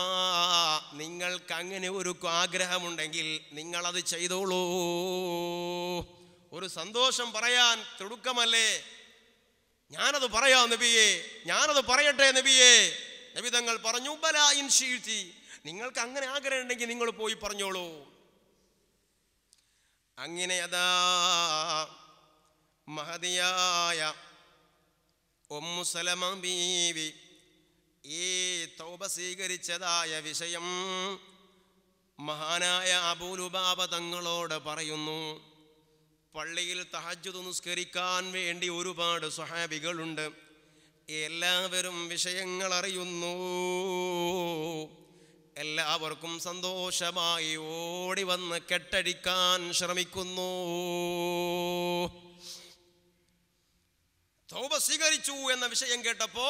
S2: നിങ്ങൾക്ക് അങ്ങനെ ഒരു ആഗ്രഹമുണ്ടെങ്കിൽ നിങ്ങളത് ചെയ്തോളൂ. ഒരു സന്തോഷം പറയാൻ തിടുക്കമല്ലേ? ഞാനത് പറയാം നബിയേ, ഞാനത് പറയട്ടെ നബിയേ? നബി തങ്ങൾ പറഞ്ഞു, ബലാ ഇൻ ശിഇതി, നിങ്ങൾക്ക് അങ്ങനെ ആഗ്രഹം ഉണ്ടെങ്കിൽ നിങ്ങൾ പോയി പറഞ്ഞോളൂ. അങ്ങനെ അതാ മഹദിയായ ഉമ്മു സലമ ബീവി ഈ തൗബ സ്വീകരിച്ചതായ വിഷയം മഹാനായ അബൂ ലുബാബ തങ്ങളോട് പറയുന്നു. പള്ളിയിൽ തഹജ്ജുദ് നിസ്കരിക്കാൻ വേണ്ടി ഒരുപാട് സ്വഹാബികളുണ്ട്. എല്ലാവരും വിഷയങ്ങൾ അറിയുന്നു. എല്ലാവർക്കും സന്തോഷമായി ഓടി വന്ന് കെട്ടടിക്കാൻ ശ്രമിക്കുന്നു. തൗബ സ്വീകരിച്ചു എന്ന വിഷയം കേട്ടപ്പോ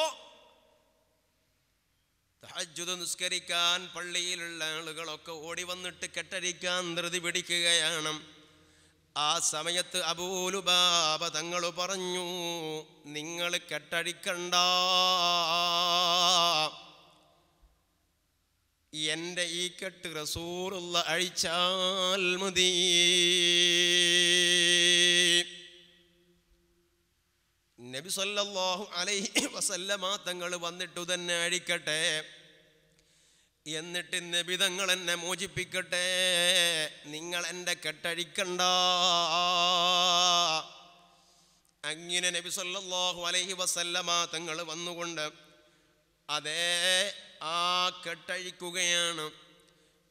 S2: തഹജ്ജുദ് നിസ്കരിക്കാൻ പള്ളിയിലുള്ള ആളുകളൊക്കെ ഓടി വന്നിട്ട് കെട്ടടിക്കാൻ ധൃതി പിടിക്കുകയാണ്. ആ സമയത്ത് അബൂ ലുബാബ തങ്ങൾ പറഞ്ഞു, നിങ്ങൾ കെട്ടടിക്കണ്ട, എൻ്റെ ഈ കെട്ട് റസൂലുള്ള അഴിച്ചാൽ മതി. നബി സല്ലല്ലാഹു അലൈഹി വസല്ലമ തങ്ങൾ വന്നിട്ടു തന്നെ അഴിക്കട്ടെ, എന്നിട്ട് നബി തങ്ങൾ എന്നെ മോചിപ്പിക്കട്ടെ, നിങ്ങൾ എൻ്റെ കെട്ടഴിക്കണ്ട. അങ്ങനെ നബി സല്ലല്ലാഹു അലൈഹി വസല്ലമ തങ്ങൾ വന്നുകൊണ്ട് അതേ ആ കെട്ടഴിക്കുകയാണ്.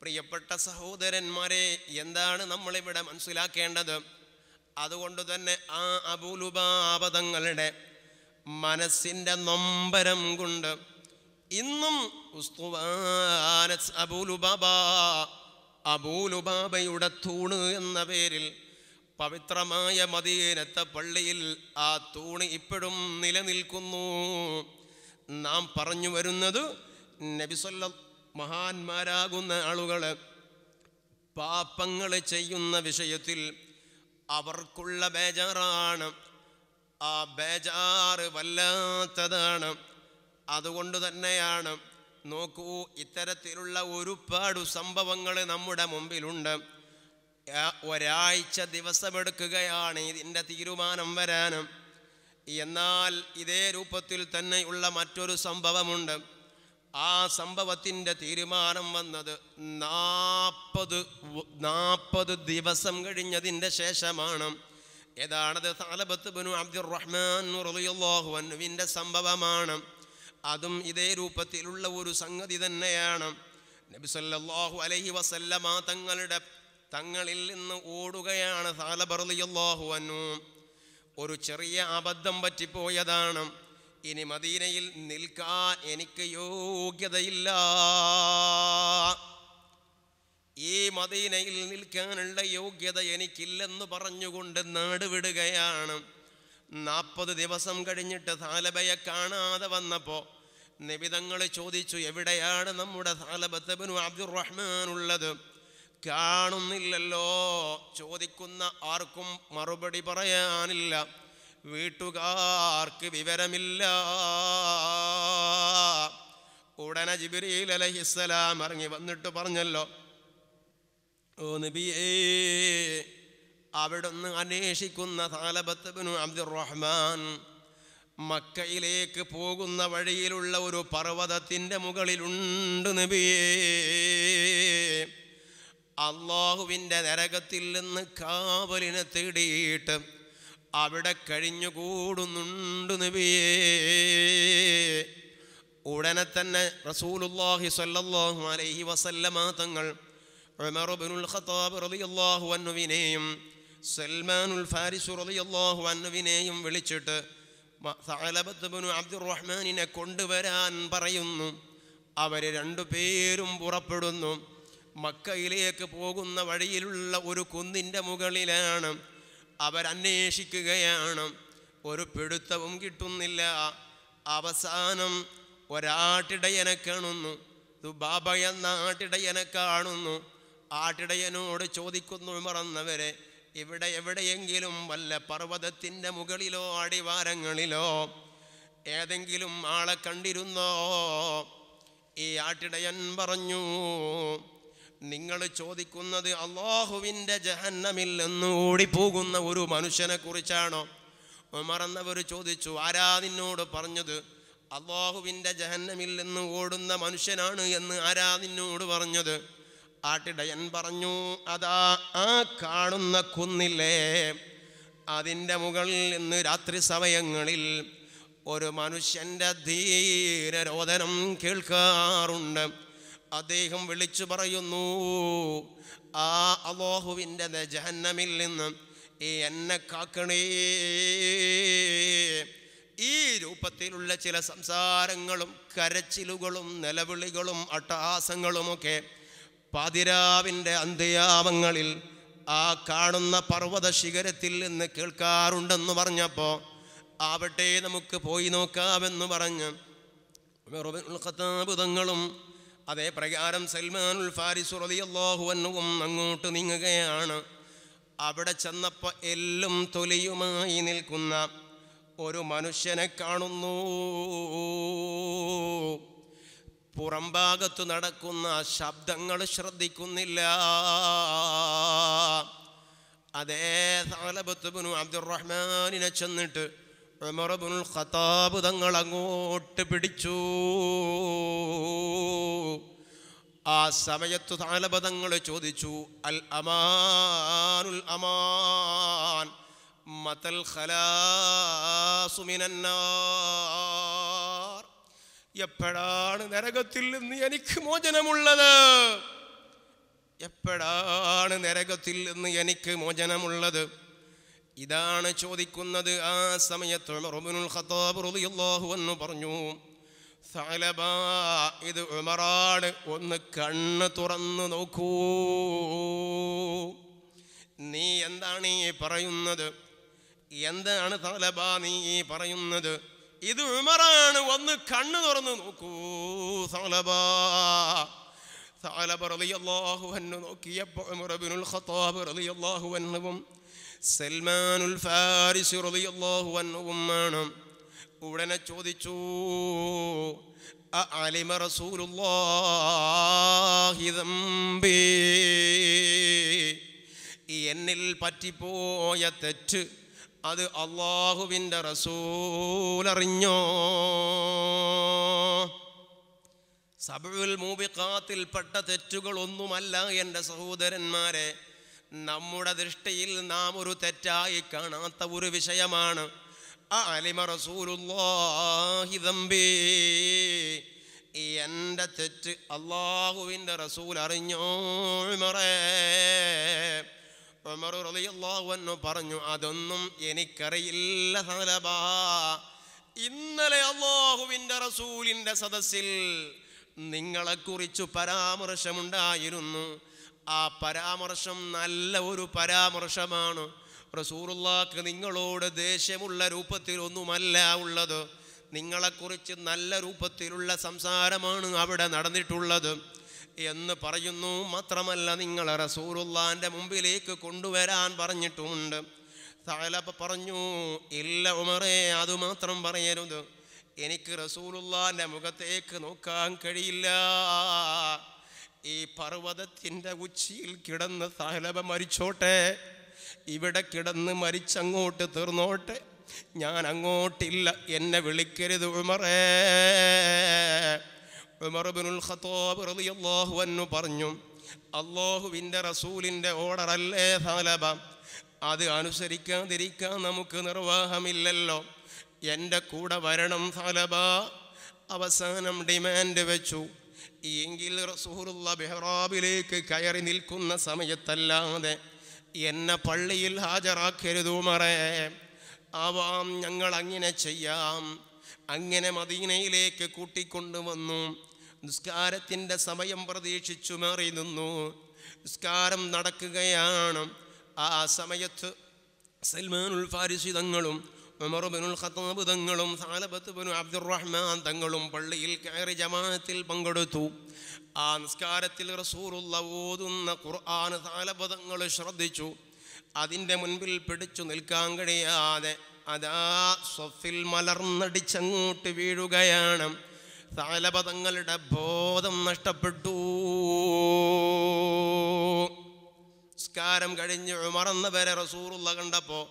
S2: പ്രിയപ്പെട്ട സഹോദരന്മാരെ, എന്താണ് നമ്മളിവിടെ മനസ്സിലാക്കേണ്ടത്? അതുകൊണ്ട് തന്നെ ആ അബൂ ലുബാബ തങ്ങളുടെ മനസ്സിൻ്റെ നൊമ്പരം കൊണ്ട് ഇന്നും അബൂ ലുബാബയുടെ തൂണ് എന്ന പേരിൽ പവിത്രമായ മദീനത്തെ പള്ളിയിൽ ആ തൂണ് ഇപ്പോഴും നിലനിൽക്കുന്നു. നാം പറഞ്ഞു വരുന്നത് നബി മഹാന്മാരാകുന്ന ആളുകൾ പാപങ്ങൾ ചെയ്യുന്ന വിഷയത്തിൽ അവർക്കുള്ള ബേജാറാണ്. ആ ബേജാറ് വല്ലാത്തതാണ്. അതുകൊണ്ട് തന്നെയാണ് നോക്കൂ, ഇത്തരത്തിലുള്ള ഒരുപാട് സംഭവങ്ങൾ നമ്മുടെ മുമ്പിലുണ്ട്. ഒരാഴ്ച ദിവസമെടുക്കുകയാണ് ഇതിൻ്റെ തീരുമാനം വരാനും. എന്നാൽ ഇതേ രൂപത്തിൽ തന്നെയുള്ള മറ്റൊരു സംഭവമുണ്ട്. ആ സംഭവത്തിൻ്റെ തീരുമാനം വന്നത് 40 ദിവസം കഴിഞ്ഞതിൻ്റെ ശേഷമാണ്. ഏതാണത്? സഅലബത്ത് ഇബ്നു അബ്ദുറഹ്മാൻ റളിയല്ലാഹു അൻഹുവിൻ്റെ സംഭവമാണ്. അതും ഇതേ രൂപത്തിലുള്ള ഒരു സംഗതി തന്നെയാണ്. നബി സല്ലല്ലാഹു അലൈഹി വസല്ലമ തങ്ങളിൽ നിന്ന് ഓടുകയാണ് സഅലബ റളിയല്ലാഹു അൻഹു. ഒരു ചെറിയ അബദ്ധം പറ്റിപ്പോയതാണ്. ഇനി മദീനയിൽ നിൽക്കാൻ എനിക്ക് യോഗ്യതയില്ല, ഈ മദീനയിൽ നിൽക്കാനുള്ള യോഗ്യത എനിക്കില്ലെന്ന് പറഞ്ഞുകൊണ്ട് നാട് വിടുകയാണ്. 40 ദിവസം കഴിഞ്ഞിട്ട് സഅലബയെ കാണാതെ വന്നപ്പോൾ നബി തങ്ങൾ ചോദിച്ചു, എവിടെയാണ് നമ്മുടെ സഅലബത്ത് ഇബ്നു അബ്ദുറഹ്മാൻ ഉള്ളത്? കാണുന്നില്ലല്ലോ. ചോദിക്കുന്ന ആർക്കും മറുപടി പറയാനില്ല, വീട്ടുകാർക്ക് വിവരമില്ല. ഉടനെ ജിബ്രീൽ അലൈഹിസ്സലാം ഇറങ്ങി വന്നിട്ട് പറഞ്ഞല്ലോ, ഓ നബിയേ, അവിടുന്ന് അന്വേഷിക്കുന്ന സഅലബത്ത് ഇബ്നു അബ്ദുറഹ്മാൻ മക്കയിലേക്ക് പോകുന്ന വഴിയിലുള്ള ഒരു പർവ്വതത്തിൻ്റെ മുകളിലുണ്ട് നബിയേ. അല്ലാഹുവിൻ്റെ നരകത്തിൽ നിന്ന് കാവലിനെ തേടിയിട്ട് അവിടെ കഴിഞ്ഞുകൂടുന്നുണ്ട് നബിയേ. ഉടനെ തന്നെ റസൂലുള്ളാഹി സ്വല്ലല്ലാഹു അലൈഹി വസല്ലമ തങ്ങൾ ഉമർ ഇബ്നുൽ ഖത്താബ് റളിയല്ലാഹു അൻഹുവിനെയും സൽമാനുൽ ഫാരിസ് റളിയല്ലാഹു അൻഹുവിനെയും വിളിച്ചിട്ട് സഅലബത്ത് ഇബ്നു അബ്ദുറഹ്മാനിനെ കൊണ്ടുവരാൻ പറയുന്നു. അവർ രണ്ടുപേരും പുറപ്പെടുന്നു. മക്കയിലേക്ക് പോകുന്ന വഴിയിലുള്ള ഒരു കുന്നിൻ്റെ മുകളിലാണ്. അവരന്വേഷിക്കുകയാണ്, ഒരു പിടുത്തവും കിട്ടുന്നില്ല. അവസാനം ഒരാട്ടിടയനെ കാണുന്നു. ദുബാബ എന്ന ആട്ടിടയനെ കാണുന്നു. ആട്ടിടയനോട് ചോദിക്കുന്നു, മറന്നവരെ, ഇവിടെ എവിടെയെങ്കിലും വല്ല പർവ്വതത്തിൻ്റെ മുകളിലോ അടിവാരങ്ങളിലോ ഏതെങ്കിലും ആളെ കണ്ടിരുന്നോ? ഈ ആട്ടിടയൻ പറഞ്ഞു, നിങ്ങൾ ചോദിക്കുന്നത് അല്ലാഹുവിൻ്റെ ജഹന്നമിൽ നിന്ന് ഓടിപ്പോകുന്ന ഒരു മനുഷ്യനെ കുറിച്ചാണോ? മറന്നവർ ചോദിച്ചു, ആരാ നിന്നോട് പറഞ്ഞത്? അല്ലാഹുവിൻ്റെ ജഹന്നമിൽ നിന്ന് ഓടുന്ന മനുഷ്യനാണ് എന്ന് ആരാ നിന്നോട് പറഞ്ഞത്? ആട്ടിടയൻ പറഞ്ഞു, അതാ ആ കാണുന്ന കുന്നില്ലേ, അതിൻ്റെ മുകളിൽ നിന്ന് രാത്രി സമയങ്ങളിൽ ഒരു മനുഷ്യൻ്റെ ധീരരോദനം കേൾക്കാറുണ്ട്. അദ്ദേഹം വിളിച്ചു പറയുന്നു, ആ അല്ലാഹുവിൻ്റെ ജഹന്നമിൽ നിന്ന് എന്നെ കാക്കണേ. ഈ രൂപത്തിലുള്ള ചില സംസാരങ്ങളും കരച്ചിലുകളും നിലവിളികളും അട്ടഹാസങ്ങളുമൊക്കെ പാതിരാവിൻ്റെ അന്ത്യയാമങ്ങളിൽ ആ കാണുന്ന പർവ്വത ശിഖരത്തിൽ നിന്ന് കേൾക്കാറുണ്ടെന്ന് പറഞ്ഞപ്പോൾ ആവട്ടെ നമുക്ക് പോയി നോക്കാമെന്ന് പറഞ്ഞ് തങ്ങളും അതേ പ്രകാരം സൽമാനുൽ ഫാരിസ് റളിയല്ലാഹു അൻഹുവും അങ്ങോട്ട് നീങ്ങുകയാണ്. അവിടെ ചെന്നപ്പോൾ എല്ലും തൊലിയുമായി നിൽക്കുന്ന ഒരു മനുഷ്യനെ കാണുന്നു. പുറംഭാഗത്ത് നടക്കുന്ന ശബ്ദങ്ങൾ ശ്രദ്ധിക്കുന്നില്ല. അതേ സാലബത്ത് ഇബ്നു അബ്ദുറഹ്മാനിനെ ചെന്നിട്ട് ഉമർ ഇബ്നുൽ ഖത്താബ് തങ്ങൾ അങ്ങോട്ട് പിടിച്ചു. ആ സമയത്ത് സാലബതങ്ങൾ ചോദിച്ചു, അൽ അമാനുൽ അമാൻ മതൽ ഖലാസു മിനന്നാർ, എപ്പോഴാണ് നരകത്തിൽ നിന്ന് എനിക്ക് മോചനമുള്ളത്? എപ്പോഴാണ് നരകത്തിൽ നിന്ന് എനിക്ക് മോചനമുള്ളത്? ഇതാണ് ചോദിക്കുന്നത്. ആ സമയത്ത് ഉമർ ഇബ്നുൽ ഖത്താബ് റളിയല്ലാഹു അൻഹു പറഞ്ഞു, സഅലബ, ഇത് ഉമറാണ്, ഒന്ന് കണ്ണ് തുറന്നു നോക്കൂ. നീ എന്താണ് ഈ പറയുന്നത്? എന്താണ് സഅലബ നീ ഈ പറയുന്നത്? ഇത് ഉമറാണ്, ഒന്ന് കണ്ണ് തുറന്നു നോക്കൂ സഅലബ. സഅലബ റളിയല്ലാഹു അൻഹു നോക്കിയപ്പോൾ ഉമർ ഇബ്നുൽ ഖത്താബ് റളിയല്ലാഹു അൻഹുവും സൽമാനുൽ ഫാരിസ് റളിയല്ലാഹു അൻഹുവുമാണ്. ഉടനെ ചോദിച്ചു, അഅലിമ റസൂലുള്ളാഹി ദംബി, എന്നിൽ പറ്റിപ്പോയ തെറ്റ് അത് അല്ലാഹുവിൻ്റെ റസൂൽ അറിഞ്ഞോ? സബഉൽ മൂബിഖാത്തിൽപ്പെട്ട തെറ്റുകളൊന്നുമല്ല എൻ്റെ സഹോദരന്മാരെ. നമ്മുടെ ദൃഷ്ടിയിൽ നാം ഒരു തെറ്റായി കാണാത്ത ഒരു വിഷയമാണ്. അഅലിമ റസൂലുള്ളാഹി ദംബി, എൻ്റെ തെറ്റ് അല്ലാഹുവിൻ്റെ റസൂൽ അറിഞ്ഞോ ഉമറേ? ഉമർ റളിയല്ലാഹു അൻഹു പറഞ്ഞു, അതൊന്നും എനിക്കറിയില്ല സഅലബ. ഇന്നലെ അല്ലാഹുവിൻ്റെ റസൂലിൻ്റെ സദസ്സിൽ നിങ്ങളെക്കുറിച്ച് പരാമർശമുണ്ടായിരുന്നു. ആ പരാമർശം നല്ല ഒരു പരാമർശമാണ്. റസൂലുള്ളാഹിക്ക് നിങ്ങളോട് ദേഷ്യമുള്ള രൂപത്തിലൊന്നുമല്ല ഉള്ളത്. നിങ്ങളെക്കുറിച്ച് നല്ല രൂപത്തിലുള്ള സംസാരമാണ് അവിടെ നടന്നിട്ടുള്ളത് എന്ന് പറയുന്നു. മാത്രമല്ല, നിങ്ങളെ റസൂലുള്ളാഹിൻ്റെ മുമ്പിലേക്ക് കൊണ്ടുവരാൻ പറഞ്ഞിട്ടുമുണ്ട്. സഅലബ പറഞ്ഞു, ഇല്ല ഉമറേ, അതുമാത്രം പറയരുത്. എനിക്ക് റസൂലുള്ളാഹിൻ്റെ മുഖത്തേക്ക് നോക്കാൻ കഴിയില്ല. ഈ പർവ്വതത്തിൻ്റെ ഉച്ചിയിൽ കിടന്ന് സഅലബ മരിച്ചോട്ടെ, ഇവിടെ കിടന്ന് മരിച്ചങ്ങോട്ട് തീർന്നോട്ടെ, ഞാൻ അങ്ങോട്ടില്ല, എന്നെ വിളിക്കരുത് ഉമറേ. ഉമർ ഇബ്നുൽ ഖത്താബ് റളിയല്ലാഹു അൻഹു പറഞ്ഞു, അല്ലാഹുവിൻ്റെ റസൂലിൻ്റെ ഓർഡറല്ലേ സഅലബ, അത് അനുസരിക്കാതിരിക്കാൻ നമുക്ക് നിർവാഹമില്ലല്ലോ. എൻ്റെ കൂടെ വരണം സഅലബ. അവസാനം ഡിമാൻഡ് വെച്ചു, എങ്കിൽ റസൂലുള്ളാഹി മിഹ്റാബിലേക്ക് കയറി നിൽക്കുന്ന സമയത്തല്ലാതെ എന്നെ പള്ളിയിൽ ഹാജരാക്കരുത് ഉമറേ. ആവാം, ഞങ്ങൾ അങ്ങനെ ചെയ്യാം. അങ്ങനെ മദീനയിലേക്ക് കൂട്ടിക്കൊണ്ടുവന്നു. നിസ്കാരത്തിൻ്റെ സമയം പ്രതീക്ഷിച്ചു മാറി നിന്നു. നിസ്കാരം നടക്കുകയാണ്. ആ സമയത്ത് സൽമാനുൽ ഫാരിസി തങ്ങളും ഉമർ ഇബ്നുൽ ഖത്താബ് തങ്ങളും സഅലബത്ത് ഇബ്നു അബ്ദുറഹ്മാൻ തങ്ങളും പള്ളിയിൽ കയറി ജമാഅത്തിൽ പങ്കെടുത്തു. ആ നിസ്കാരത്തിൽ റസൂലുള്ളാഹി ഓതുന്ന ഖുർആൻ സഅലബ തങ്ങൾ ശ്രദ്ധിച്ചു. അതിൻ്റെ മുൻപിൽ പിടിച്ചു നിൽക്കാൻ കഴിയാതെ അതാ സ്വഫിൽ മലർന്നടിച്ചങ്ങോട്ട് വീഴുകയാണ്. സഅലബ തങ്ങളുടെ ബോധം നഷ്ടപ്പെട്ടു. നിസ്കാരം കഴിഞ്ഞ് ഉമർ എന്നവരെ റസൂലുള്ളാഹി കണ്ടപ്പോൾ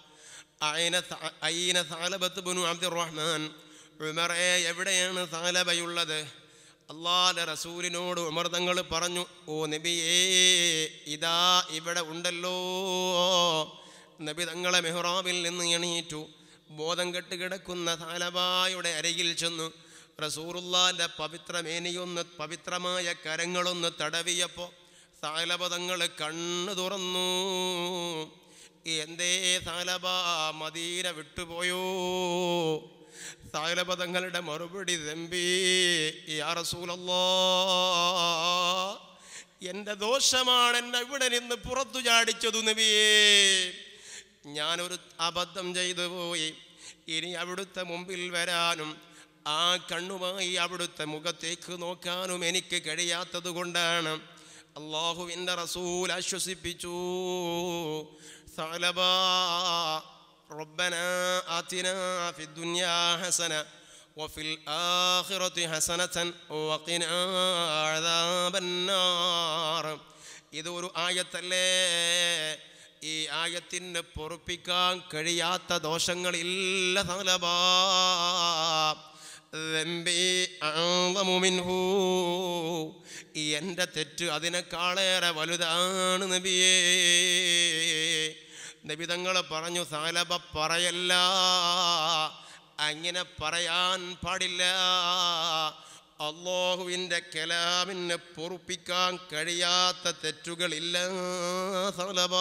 S2: അയിന സഅലബത്ത് ഇബ്നു അബ്ദുറഹ്മാൻ, ഉമറേ, എവിടെയാണ് സഅലബയുള്ളത്? അല്ലാഹുവിൻ്റെ റസൂലിനോട് ഉമർ തങ്ങൾ പറഞ്ഞു, ഓ നബിയേ, ഇതാ ഇവിടെ ഉണ്ടല്ലോ. നബി തങ്ങളെ മെഹ്റാബിൽ നിന്ന് എണീറ്റു. ബോധം കെട്ട് കിടക്കുന്ന സാലബായുടെ അരികിൽ ചെന്നു റസൂലുള്ളാഹിന്റെ പവിത്രമേനിയൊന്ന്, പവിത്രമായ കരങ്ങളൊന്ന് തടവിയപ്പോൾ സാലബ തങ്ങൾ കണ്ണ് തുറന്നു. എന്തേ സാലബ മദീന വിട്ടുപോയോ? സാലബ തങ്ങളുടെ മറുപടി, ദമ്പി യാ റസൂലല്ലാഹ്, എൻ്റെ ദോഷമാണ് എന്നെ ഇവിടെ നിന്ന് പുറത്തു ചാടിച്ചതു നബിയേ. ഞാനൊരു അബദ്ധം ചെയ്തു പോയി. ഇനി അവിടുത്തെ മുമ്പിൽ വരാനും ആ കണ്ണുമായി അവിടുത്തെ മുഖത്തേക്ക് നോക്കാനും എനിക്ക് കഴിയാത്തത് കൊണ്ടാണ്. അല്ലാഹുവിൻ്റെ റസൂൽ ആശ്വസിപ്പിച്ചു, സഅലബാ റബ്ബനാ ആതിനാ ഫിദ്ദുനിയാ ഹസന വഫിൽ ആഖിറതി ഹസനതൻ വഖിനാ അദാബന്നാർ. ഇതൊരു ആയത്തല്ലേ? ഈ ആയത്തിന് പൊറുപ്പിക്കാൻ കഴിയാത്ത ദോഷങ്ങളില്ല സഅലബാ. എൻ്റെ തെറ്റ് അതിനേക്കാളേറെ വലുതാണ് നബിയേ. നബി തങ്ങൾ പറഞ്ഞു, സാലബ പറയല്ല, അങ്ങനെ പറയാൻ പാടില്ല. അല്ലാഹുവിൻ്റെ കലാമിനെ പൊറുപ്പിക്കാൻ കഴിയാത്ത തെറ്റുകളില്ല സാലബ.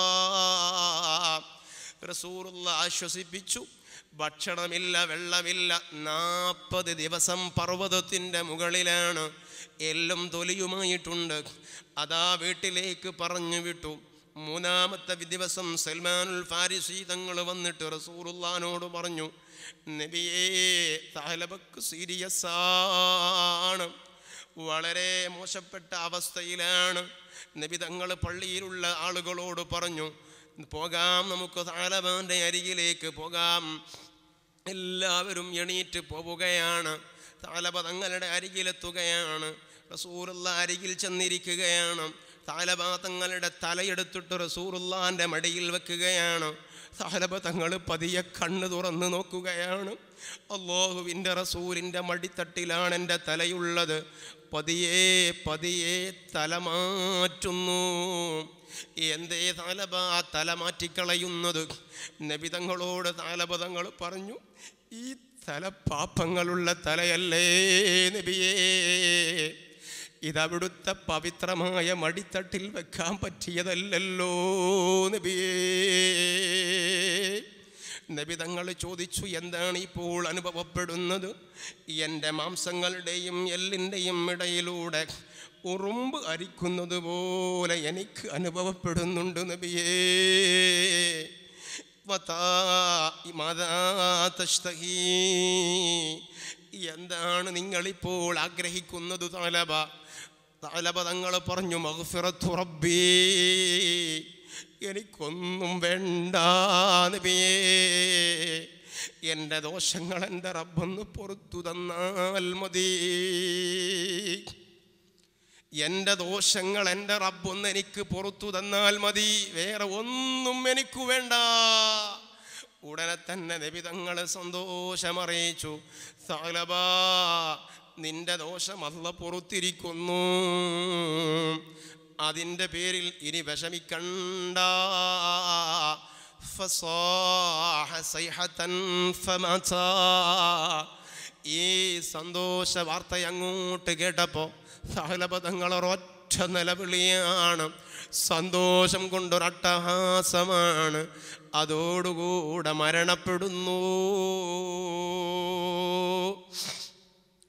S2: റസൂലുള്ളാഹി ആശ്വസിപ്പിച്ചു. ഭക്ഷണമില്ല, വെള്ളമില്ല, 40 ദിവസം പർവ്വതത്തിൻ്റെ മുകളിലാണ്, എല്ലാം തൊലിയുമായിട്ടുണ്ട്. അതാ വീട്ടിലേക്ക് പറഞ്ഞു വിട്ടു. 3-ാമത്തെ ദിവസം സൽമാനുൽ ഫാരിസി തങ്ങൾ വന്നിട്ട് റസൂലുള്ളാഹിനോട് പറഞ്ഞു, നബിയേ, സാലബക്ക് സീരിയസ് ആണ്, വളരെ മോശപ്പെട്ട അവസ്ഥയിലാണ്. നബി തങ്ങൾ പള്ളിയിലുള്ള ആളുകളോട് പറഞ്ഞു, പോകാം, നമുക്ക് സാലബാന്റെ അരികിലേക്ക് പോകാം. എല്ലാവരും എണീറ്റ് പോവുകയാണ്. സാലബ തങ്ങളുടെ അരികിലെത്തുകയാണ്. റസൂലുള്ളാഹി അരികിൽ ചെന്നിരിക്കുകയാണ്. സാലബ തങ്ങളുടെ തലയെടുത്തിട്ട് റസൂലുള്ളാഹിന്റെ മടിയിൽ വെക്കുകയാണ്. സാലബ തങ്ങൾ പതിയെ കണ്ണ് തുറന്ന് നോക്കുകയാണ്. അല്ലാഹുവിൻ്റെ റസൂലിൻ്റെ മടിത്തട്ടിലാണ് എൻ്റെ തലയുള്ളത്. പതിയെ പതിയെ തല മാറ്റുന്നു. എന്തേ സാലബ തല മാറ്റിക്കളയുന്നത്? നബി തങ്ങളോട് സാലബ തങ്ങൾ പറഞ്ഞു, ഈ തല പാപങ്ങളുള്ള തലയല്ലേ നബിയേ, ഇതവിടുത്തെ പവിത്രമായ മടിത്തട്ടിൽ വെക്കാൻ പറ്റിയതല്ലല്ലോ നബിയേ. നബി തങ്ങൾ ചോദിച്ചു, എന്താണ് ഇപ്പോൾ അനുഭവപ്പെടുന്നത്? എൻ്റെ മാംസങ്ങളുടെയും എല്ലിൻ്റെയും ഇടയിലൂടെ ഉറുമ്പ് അരിക്കുന്നത് പോലെ എനിക്ക് അനുഭവപ്പെടുന്നുണ്ട് നബിയേ. എന്താണ് നിങ്ങളിപ്പോൾ ആഗ്രഹിക്കുന്നത് സാലബ? സാലബ തങ്ങൾ പറഞ്ഞു, മഗ്ഫിറത്തു റബ്ബി, എനിക്കൊന്നും വേണ്ട നബിയേ, എൻ്റെ ദോഷങ്ങൾ എൻ്റെ റബ്ബൊന്ന് പുറത്തു തന്നാൽ മതി. എൻ്റെ ദോഷങ്ങൾ എൻ്റെ റബ്ബൊന്ന് എനിക്ക് പുറത്തു തന്നാൽ മതി, വേറെ ഒന്നും എനിക്ക് വേണ്ട. ഉടനെ തന്നെ നബി തങ്ങൾ സന്തോഷമറിയിച്ചു, സാലബ, നിന്റെ ദോഷം അല്ലാഹ് പുറത്തിരിക്കുന്നു, അതിൻ്റെ പേരിൽ ഇനി വിഷമിക്കണ്ട. ഈ സന്തോഷ വാർത്ത അങ്ങോട്ട് കേട്ടപ്പോൾ സാലബ തങ്ങൾ ഒരൊറ്റ നിലവിളിയാണ്. സന്തോഷം കൊണ്ടൊരട്ടഹാസമാണ്. അതോടുകൂടെ മരണപ്പെടുന്നു.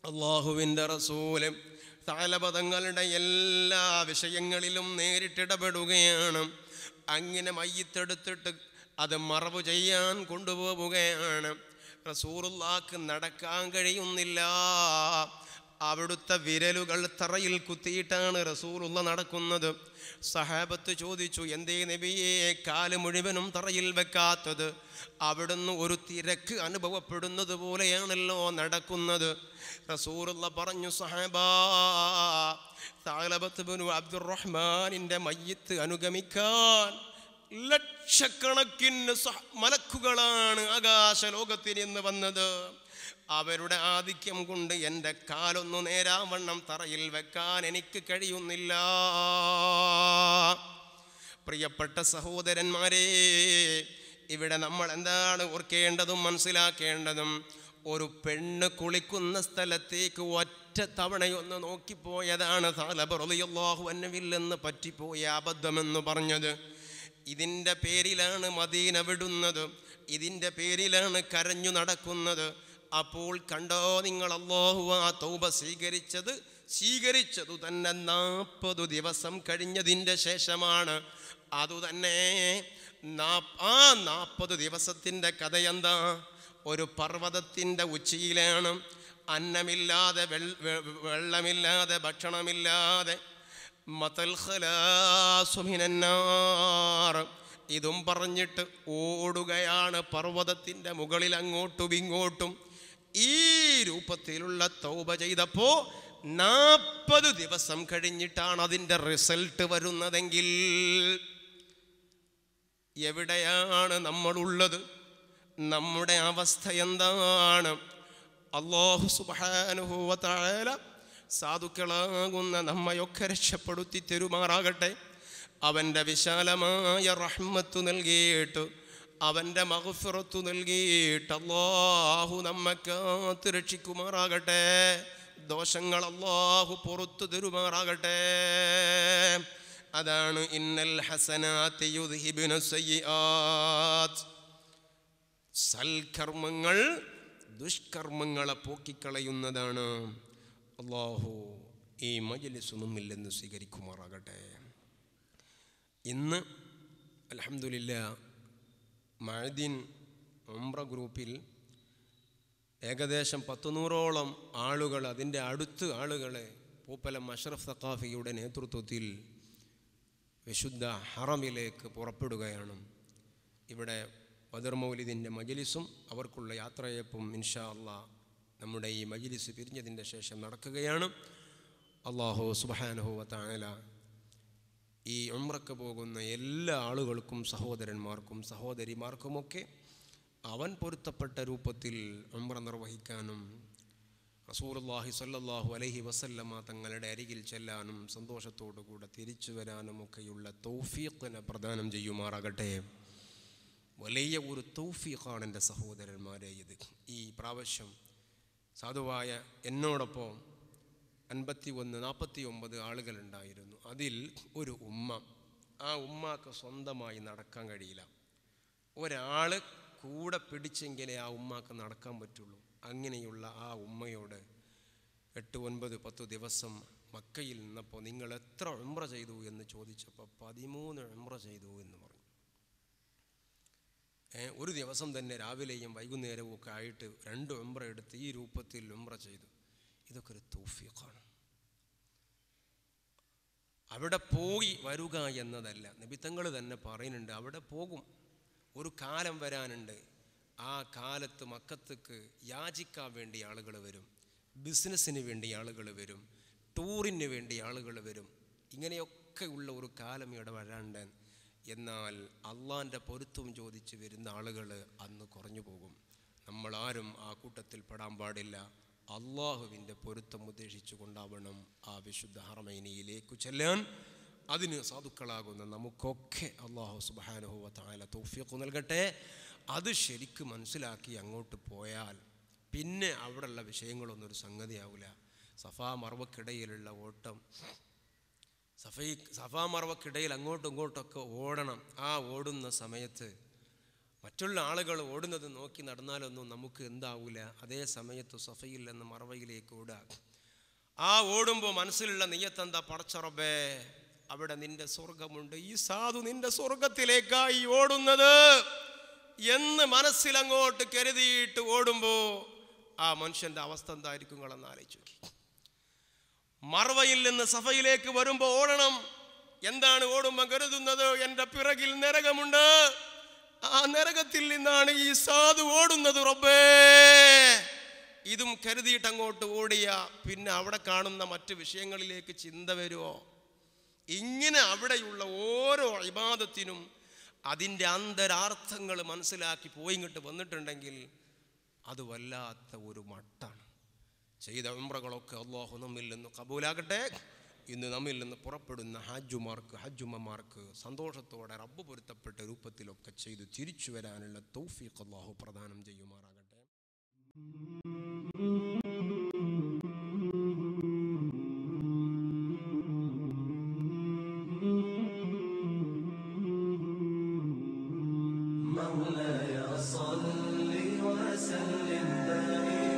S2: അല്ലാഹുവിൻ്റെ റസൂല് സാലബ തങ്ങളുടെ എല്ലാ വിഷയങ്ങളിലും നേരിട്ടിടപെടുകയാണ്. അങ്ങനെ മയ്യിത്തെടുത്തിട്ട് അത് മറവ് ചെയ്യാൻ കൊണ്ടുപോവുകയാണ്. റസൂലുള്ളാഹിക്ക് നടക്കാൻ കഴിയുന്നില്ല. അവിടുത്തെ വിരലുകൾ തറയിൽ കുത്തിയിട്ടാണ് റസൂലുള്ളാഹി നടക്കുന്നത്. സഹാബത്ത് ചോദിച്ചു, എന്തേ നബിയെ കാല് മുഴുവനും തറയിൽ വെക്കാത്തത്? അവിടുന്ന് ഒരു തിരക്ക് അനുഭവപ്പെടുന്നത് പോലെയാണല്ലോ നടക്കുന്നത്. റസൂലുള്ളാഹി പറഞ്ഞു, സഹാബാ, സഅലബത്ത് ഇബ്നു അബ്ദുറഹ്മാനിൻ്റെ മയ്യിത്ത് അനുഗമിക്കാൻ ലക്ഷക്കണക്കിന് മലക്കുകളാണ് ആകാശലോകത്തിൽ നിന്ന് വന്നത്. അവരുടെ ആധിക്യം കൊണ്ട് എൻ്റെ കാലൊന്നു നേരാവണ്ണം തറയിൽ വെക്കാൻ എനിക്ക് കഴിയുന്നില്ല. പ്രിയപ്പെട്ട സഹോദരന്മാരെ, ഇവിടെ നമ്മൾ എന്താണ് ഓർക്കേണ്ടതും മനസ്സിലാക്കേണ്ടതും, ഒരു പെണ്ണ് കുളിക്കുന്ന സ്ഥലത്തേക്ക് ഒറ്റ തവണയൊന്ന് നോക്കിപ്പോയതാണ് സഅലബ റളിയല്ലാഹു അൻഹുവിൽ നിന്ന് പറ്റിപ്പോയ അബദ്ധമെന്ന് പറഞ്ഞത്. ഇതിൻ്റെ പേരിലാണ് മദീന വിടുന്നത്, ഇതിൻ്റെ പേരിലാണ് കരഞ്ഞു നടക്കുന്നത്. അപ്പോൾ കണ്ടോ നിങ്ങൾ, അല്ലാഹു ആ തൗബ സ്വീകരിച്ചതു തന്നെ 40 ദിവസം കഴിഞ്ഞതിൻ്റെ ശേഷമാണ്. അതുതന്നെ ആ 40 ദിവസത്തിൻ്റെ കഥയെന്താ? ഒരു പർവ്വതത്തിൻ്റെ ഉച്ചിയിലാണ്, അന്നമില്ലാതെ വെള്ളമില്ലാതെ ഭക്ഷണമില്ലാതെ, മതൽ ഖലാസു മിനന്നാർ, ഇതും പറഞ്ഞിട്ട് ഓടുകയാണ് പർവ്വതത്തിൻ്റെ മുകളിൽ അങ്ങോട്ടും ഇങ്ങോട്ടും. ഈ രൂപത്തിലുള്ള തൗബ ചെയ്തപ്പോൾ 40 ദിവസം കഴിഞ്ഞിട്ടാണ് അതിൻ്റെ റിസൾട്ട് വരുന്നതെങ്കിൽ എവിടെയാണ് നമ്മളുള്ളത്? നമ്മുടെ അവസ്ഥ എന്താണ്? അല്ലാഹു സുബ്ഹാനഹു വ തആല സാധുക്കളാകുന്ന നമ്മയൊക്കെ രക്ഷപ്പെടുത്തി തരുമാറാകട്ടെ. അവൻ്റെ വിശാലമായ റഹ്മത്ത് നൽകിയിട്ട്, അവൻ്റെ മഗ്ഫിറത്ത് നൽകിയിട്ട് അല്ലാഹു നമ്മെ കാത്ത് രക്ഷിക്കുമാറാകട്ടെ. ദോഷങ്ങൾ അല്ലാഹു പുറത്തു തരുമാറാകട്ടെ. അതാണ് ഇന്നൽ ഹസനാതി യുദ്ഹിബുന സയ്യിആത്ത്. സൽക്കർമ്മങ്ങൾ ദുഷ്കർമ്മങ്ങളെ പോക്കിക്കളയുന്നതാണ്. അല്ലാഹു ഈ മജ്ലിസ് നമ്മിൽ നിന്ന് സ്വീകരിക്കുമാറാകട്ടെ. ഇന്ന് അൽഹംദുലില്ലാഹ് മഅദിൻ ഉംറ ഗ്രൂപ്പിൽ ഏകദേശം 100-ഓളം ആളുകൾ, അതിൻ്റെ അടുത്ത് ആളുകളെ പൂപ്പലം അഷ്റഫ് സഖാഫിയുടെ നേതൃത്വത്തിൽ വിശുദ്ധ ഹറമിലേക്ക് പുറപ്പെടുകയാണ്. ഇവിടെ ബദർ മൗലിദിൻ്റെ മജ്ലിസും അവർക്കുള്ള യാത്രയപ്പും ഇൻഷാ അല്ലാഹ് നമ്മുടെ ഈ മജ്ലിസ് പിരിഞ്ഞതിൻ്റെ ശേഷം നടക്കുകയാണ്. അല്ലാഹു സുബ്ഹാനഹു വ തആല ഈ ഉംറക്ക് പോകുന്ന എല്ലാ ആളുകൾക്കും, സഹോദരന്മാർക്കും സഹോദരിമാർക്കുമൊക്കെ അവൻ പൊരുത്തപ്പെട്ട രൂപത്തിൽ ഉംറ നിർവഹിക്കാനും റസൂലുള്ളാഹി സ്വല്ലല്ലാഹു അലൈഹി വസല്ലമ തങ്ങളുടെ അരികിൽ ചെല്ലാനും സന്തോഷത്തോടു കൂടെ തിരിച്ചു വരാനും ഒക്കെയുള്ള തൗഫീഖിനെ പ്രദാനം ചെയ്യുമാറാകട്ടെ. വലിയ ഒരു തൗഫീഖാണ് എൻ്റെ സഹോദരന്മാരെ ഇത്. ഈ പ്രാവശ്യം സാധുവായ എന്നോടൊപ്പം 49 ആളുകളുണ്ടായിരുന്നു. അതിൽ ഒരു ഉമ്മ, ആ ഉമ്മാക്ക് സ്വന്തമായി നടക്കാൻ കഴിയില്ല. ഒരാൾ കൂടെ പിടിച്ചെങ്കിലേ ആ ഉമ്മാക്ക് നടക്കാൻ പറ്റുള്ളൂ. അങ്ങനെയുള്ള ആ ഉമ്മയോട് 8, 9, 10 ദിവസം മക്കയിൽ നിന്നപ്പോൾ നിങ്ങൾ എത്ര ഉംറ ചെയ്തു എന്ന് ചോദിച്ചപ്പോൾ 13 ഉംറ ചെയ്തു എന്ന് പറഞ്ഞു. ഒരു ദിവസം തന്നെ രാവിലെയും വൈകുന്നേരവും ഒക്കെ ആയിട്ട് 2 ഉംറ എടുത്ത് ഈ രൂപത്തിൽ ഉംറ ചെയ്തു. ഇതൊക്കെ ഒരു തൗഫീഖാണ്. അവിടെ പോയി വരിക എന്നതല്ല, നബിതങ്ങൾ തന്നെ പറയുന്നുണ്ട്, അവിടെ പോകും. ഒരു കാലം വരാനുണ്ട്, ആ കാലത്ത് മക്കത്തേക്ക് യാചിക്കാൻ വേണ്ടി ആളുകൾ വരും, ബിസിനസ്സിന് വേണ്ടി ആളുകൾ വരും, ടൂറിന് വേണ്ടി ആളുകൾ വരും. ഇങ്ങനെയൊക്കെ ഉള്ള ഒരു കാലം ഇവിടെ വരാണ്ട്. എന്നാൽ അള്ളാൻ്റെ പൊരുത്തം ചോദിച്ച് വരുന്ന ആളുകൾ അന്ന് കുറഞ്ഞു പോകും. നമ്മളാരും ആ കൂട്ടത്തിൽ പെടാൻ പാടില്ല. അള്ളാഹുവിൻ്റെ പൊരുത്തം ഉദ്ദേശിച്ചു കൊണ്ടാവണം ആ വിശുദ്ധ ഹറമൈനിയിലേക്ക് ചെല്ലാൻ. അതിന് സാധുക്കളാകുന്ന നമുക്കൊക്കെ അല്ലാഹു സുബ്ഹാനഹു വ തആല തൗഫീഖ് നൽകട്ടെ. അത് ശരിക്കും മനസ്സിലാക്കി അങ്ങോട്ട് പോയാൽ പിന്നെ അവിടെയുള്ള വിഷയങ്ങളൊന്നും ഒരു സംഗതിയാവില്ല. സഫാ മർവക്കിടയിലുള്ള ഓട്ടം, സഫാ മർവക്കിടയിൽ അങ്ങോട്ടും ഇങ്ങോട്ടൊക്കെ ഓടണം. ആ ഓടുന്ന സമയത്ത് മറ്റുള്ള ആളുകൾ ഓടുന്നത് നോക്കി നടന്നാലൊന്നും നമുക്ക് എന്താവില്ല. അതേ സമയത്ത് സഫയിൽ നിന്ന് മറവയിലേക്ക് ഓടുക. ആ ഓടുമ്പോൾ മനസ്സിലുള്ള നിയ്യത്തെന്താ? പടച്ച റബ്ബേ, അവിടെ നിന്റെ സ്വർഗമുണ്ട്, ഈ സാധു നിന്റെ സ്വർഗത്തിലേക്കായി ഓടുന്നത് എന്ന് മനസ്സിലങ്ങോട്ട് കരുതിയിട്ട് ഓടുമ്പോൾ ആ മനുഷ്യൻ്റെ അവസ്ഥ എന്തായിരിക്കും നിങ്ങളെന്ന് ആലോചിച്ച് നോക്കി. മർവയിൽ നിന്ന് സഫയിലേക്ക് വരുമ്പോൾ ഓടണം. എന്താണ് ഓടുമ്പോൾ കരുതുന്നത്? എൻ്റെ പിറകിൽ നരകമുണ്ട്, ആ നരകത്തിൽ നിന്നാണ് ഈ സാധു ഓടുന്നത് റബ്ബേ. ഇതും കരുതിയിട്ട് അങ്ങോട്ട് ഓടിയ പിന്നെ അവിടെ കാണുന്ന മറ്റ് വിഷയങ്ങളിലേക്ക് ചിന്ത വരുമോ? ഇങ്ങനെ അവിടെയുള്ള ഓരോ ഇബാദത്തിനും അതിൻ്റെ അന്തരാർത്ഥങ്ങൾ മനസ്സിലാക്കി പോയി ഇങ്ങോട്ട് വന്നിട്ടുണ്ടെങ്കിൽ അത് വല്ലാത്ത ഒരു മട്ടാണ്. ചെയ്ത ഉംറകളൊക്കെ അല്ലാഹു നമ്മിൽ നിന്ന് ഖബൂലാകട്ടെ. ഇന്ന് നമ്മിൽ നിന്ന് പുറപ്പെടുന്ന ഹജ്ജുമ്മമാർക്ക് സന്തോഷത്തോടെ റബ്ബ് പൊരുത്തപ്പെട്ട രൂപത്തിലൊക്കെ ചെയ്ത് തിരിച്ചു വരാനുള്ള തൗഫീഖ് അല്ലാഹു പ്രദാനം ചെയ്യുമാറാകട്ടെ.
S3: مولاي صل وسلم دائما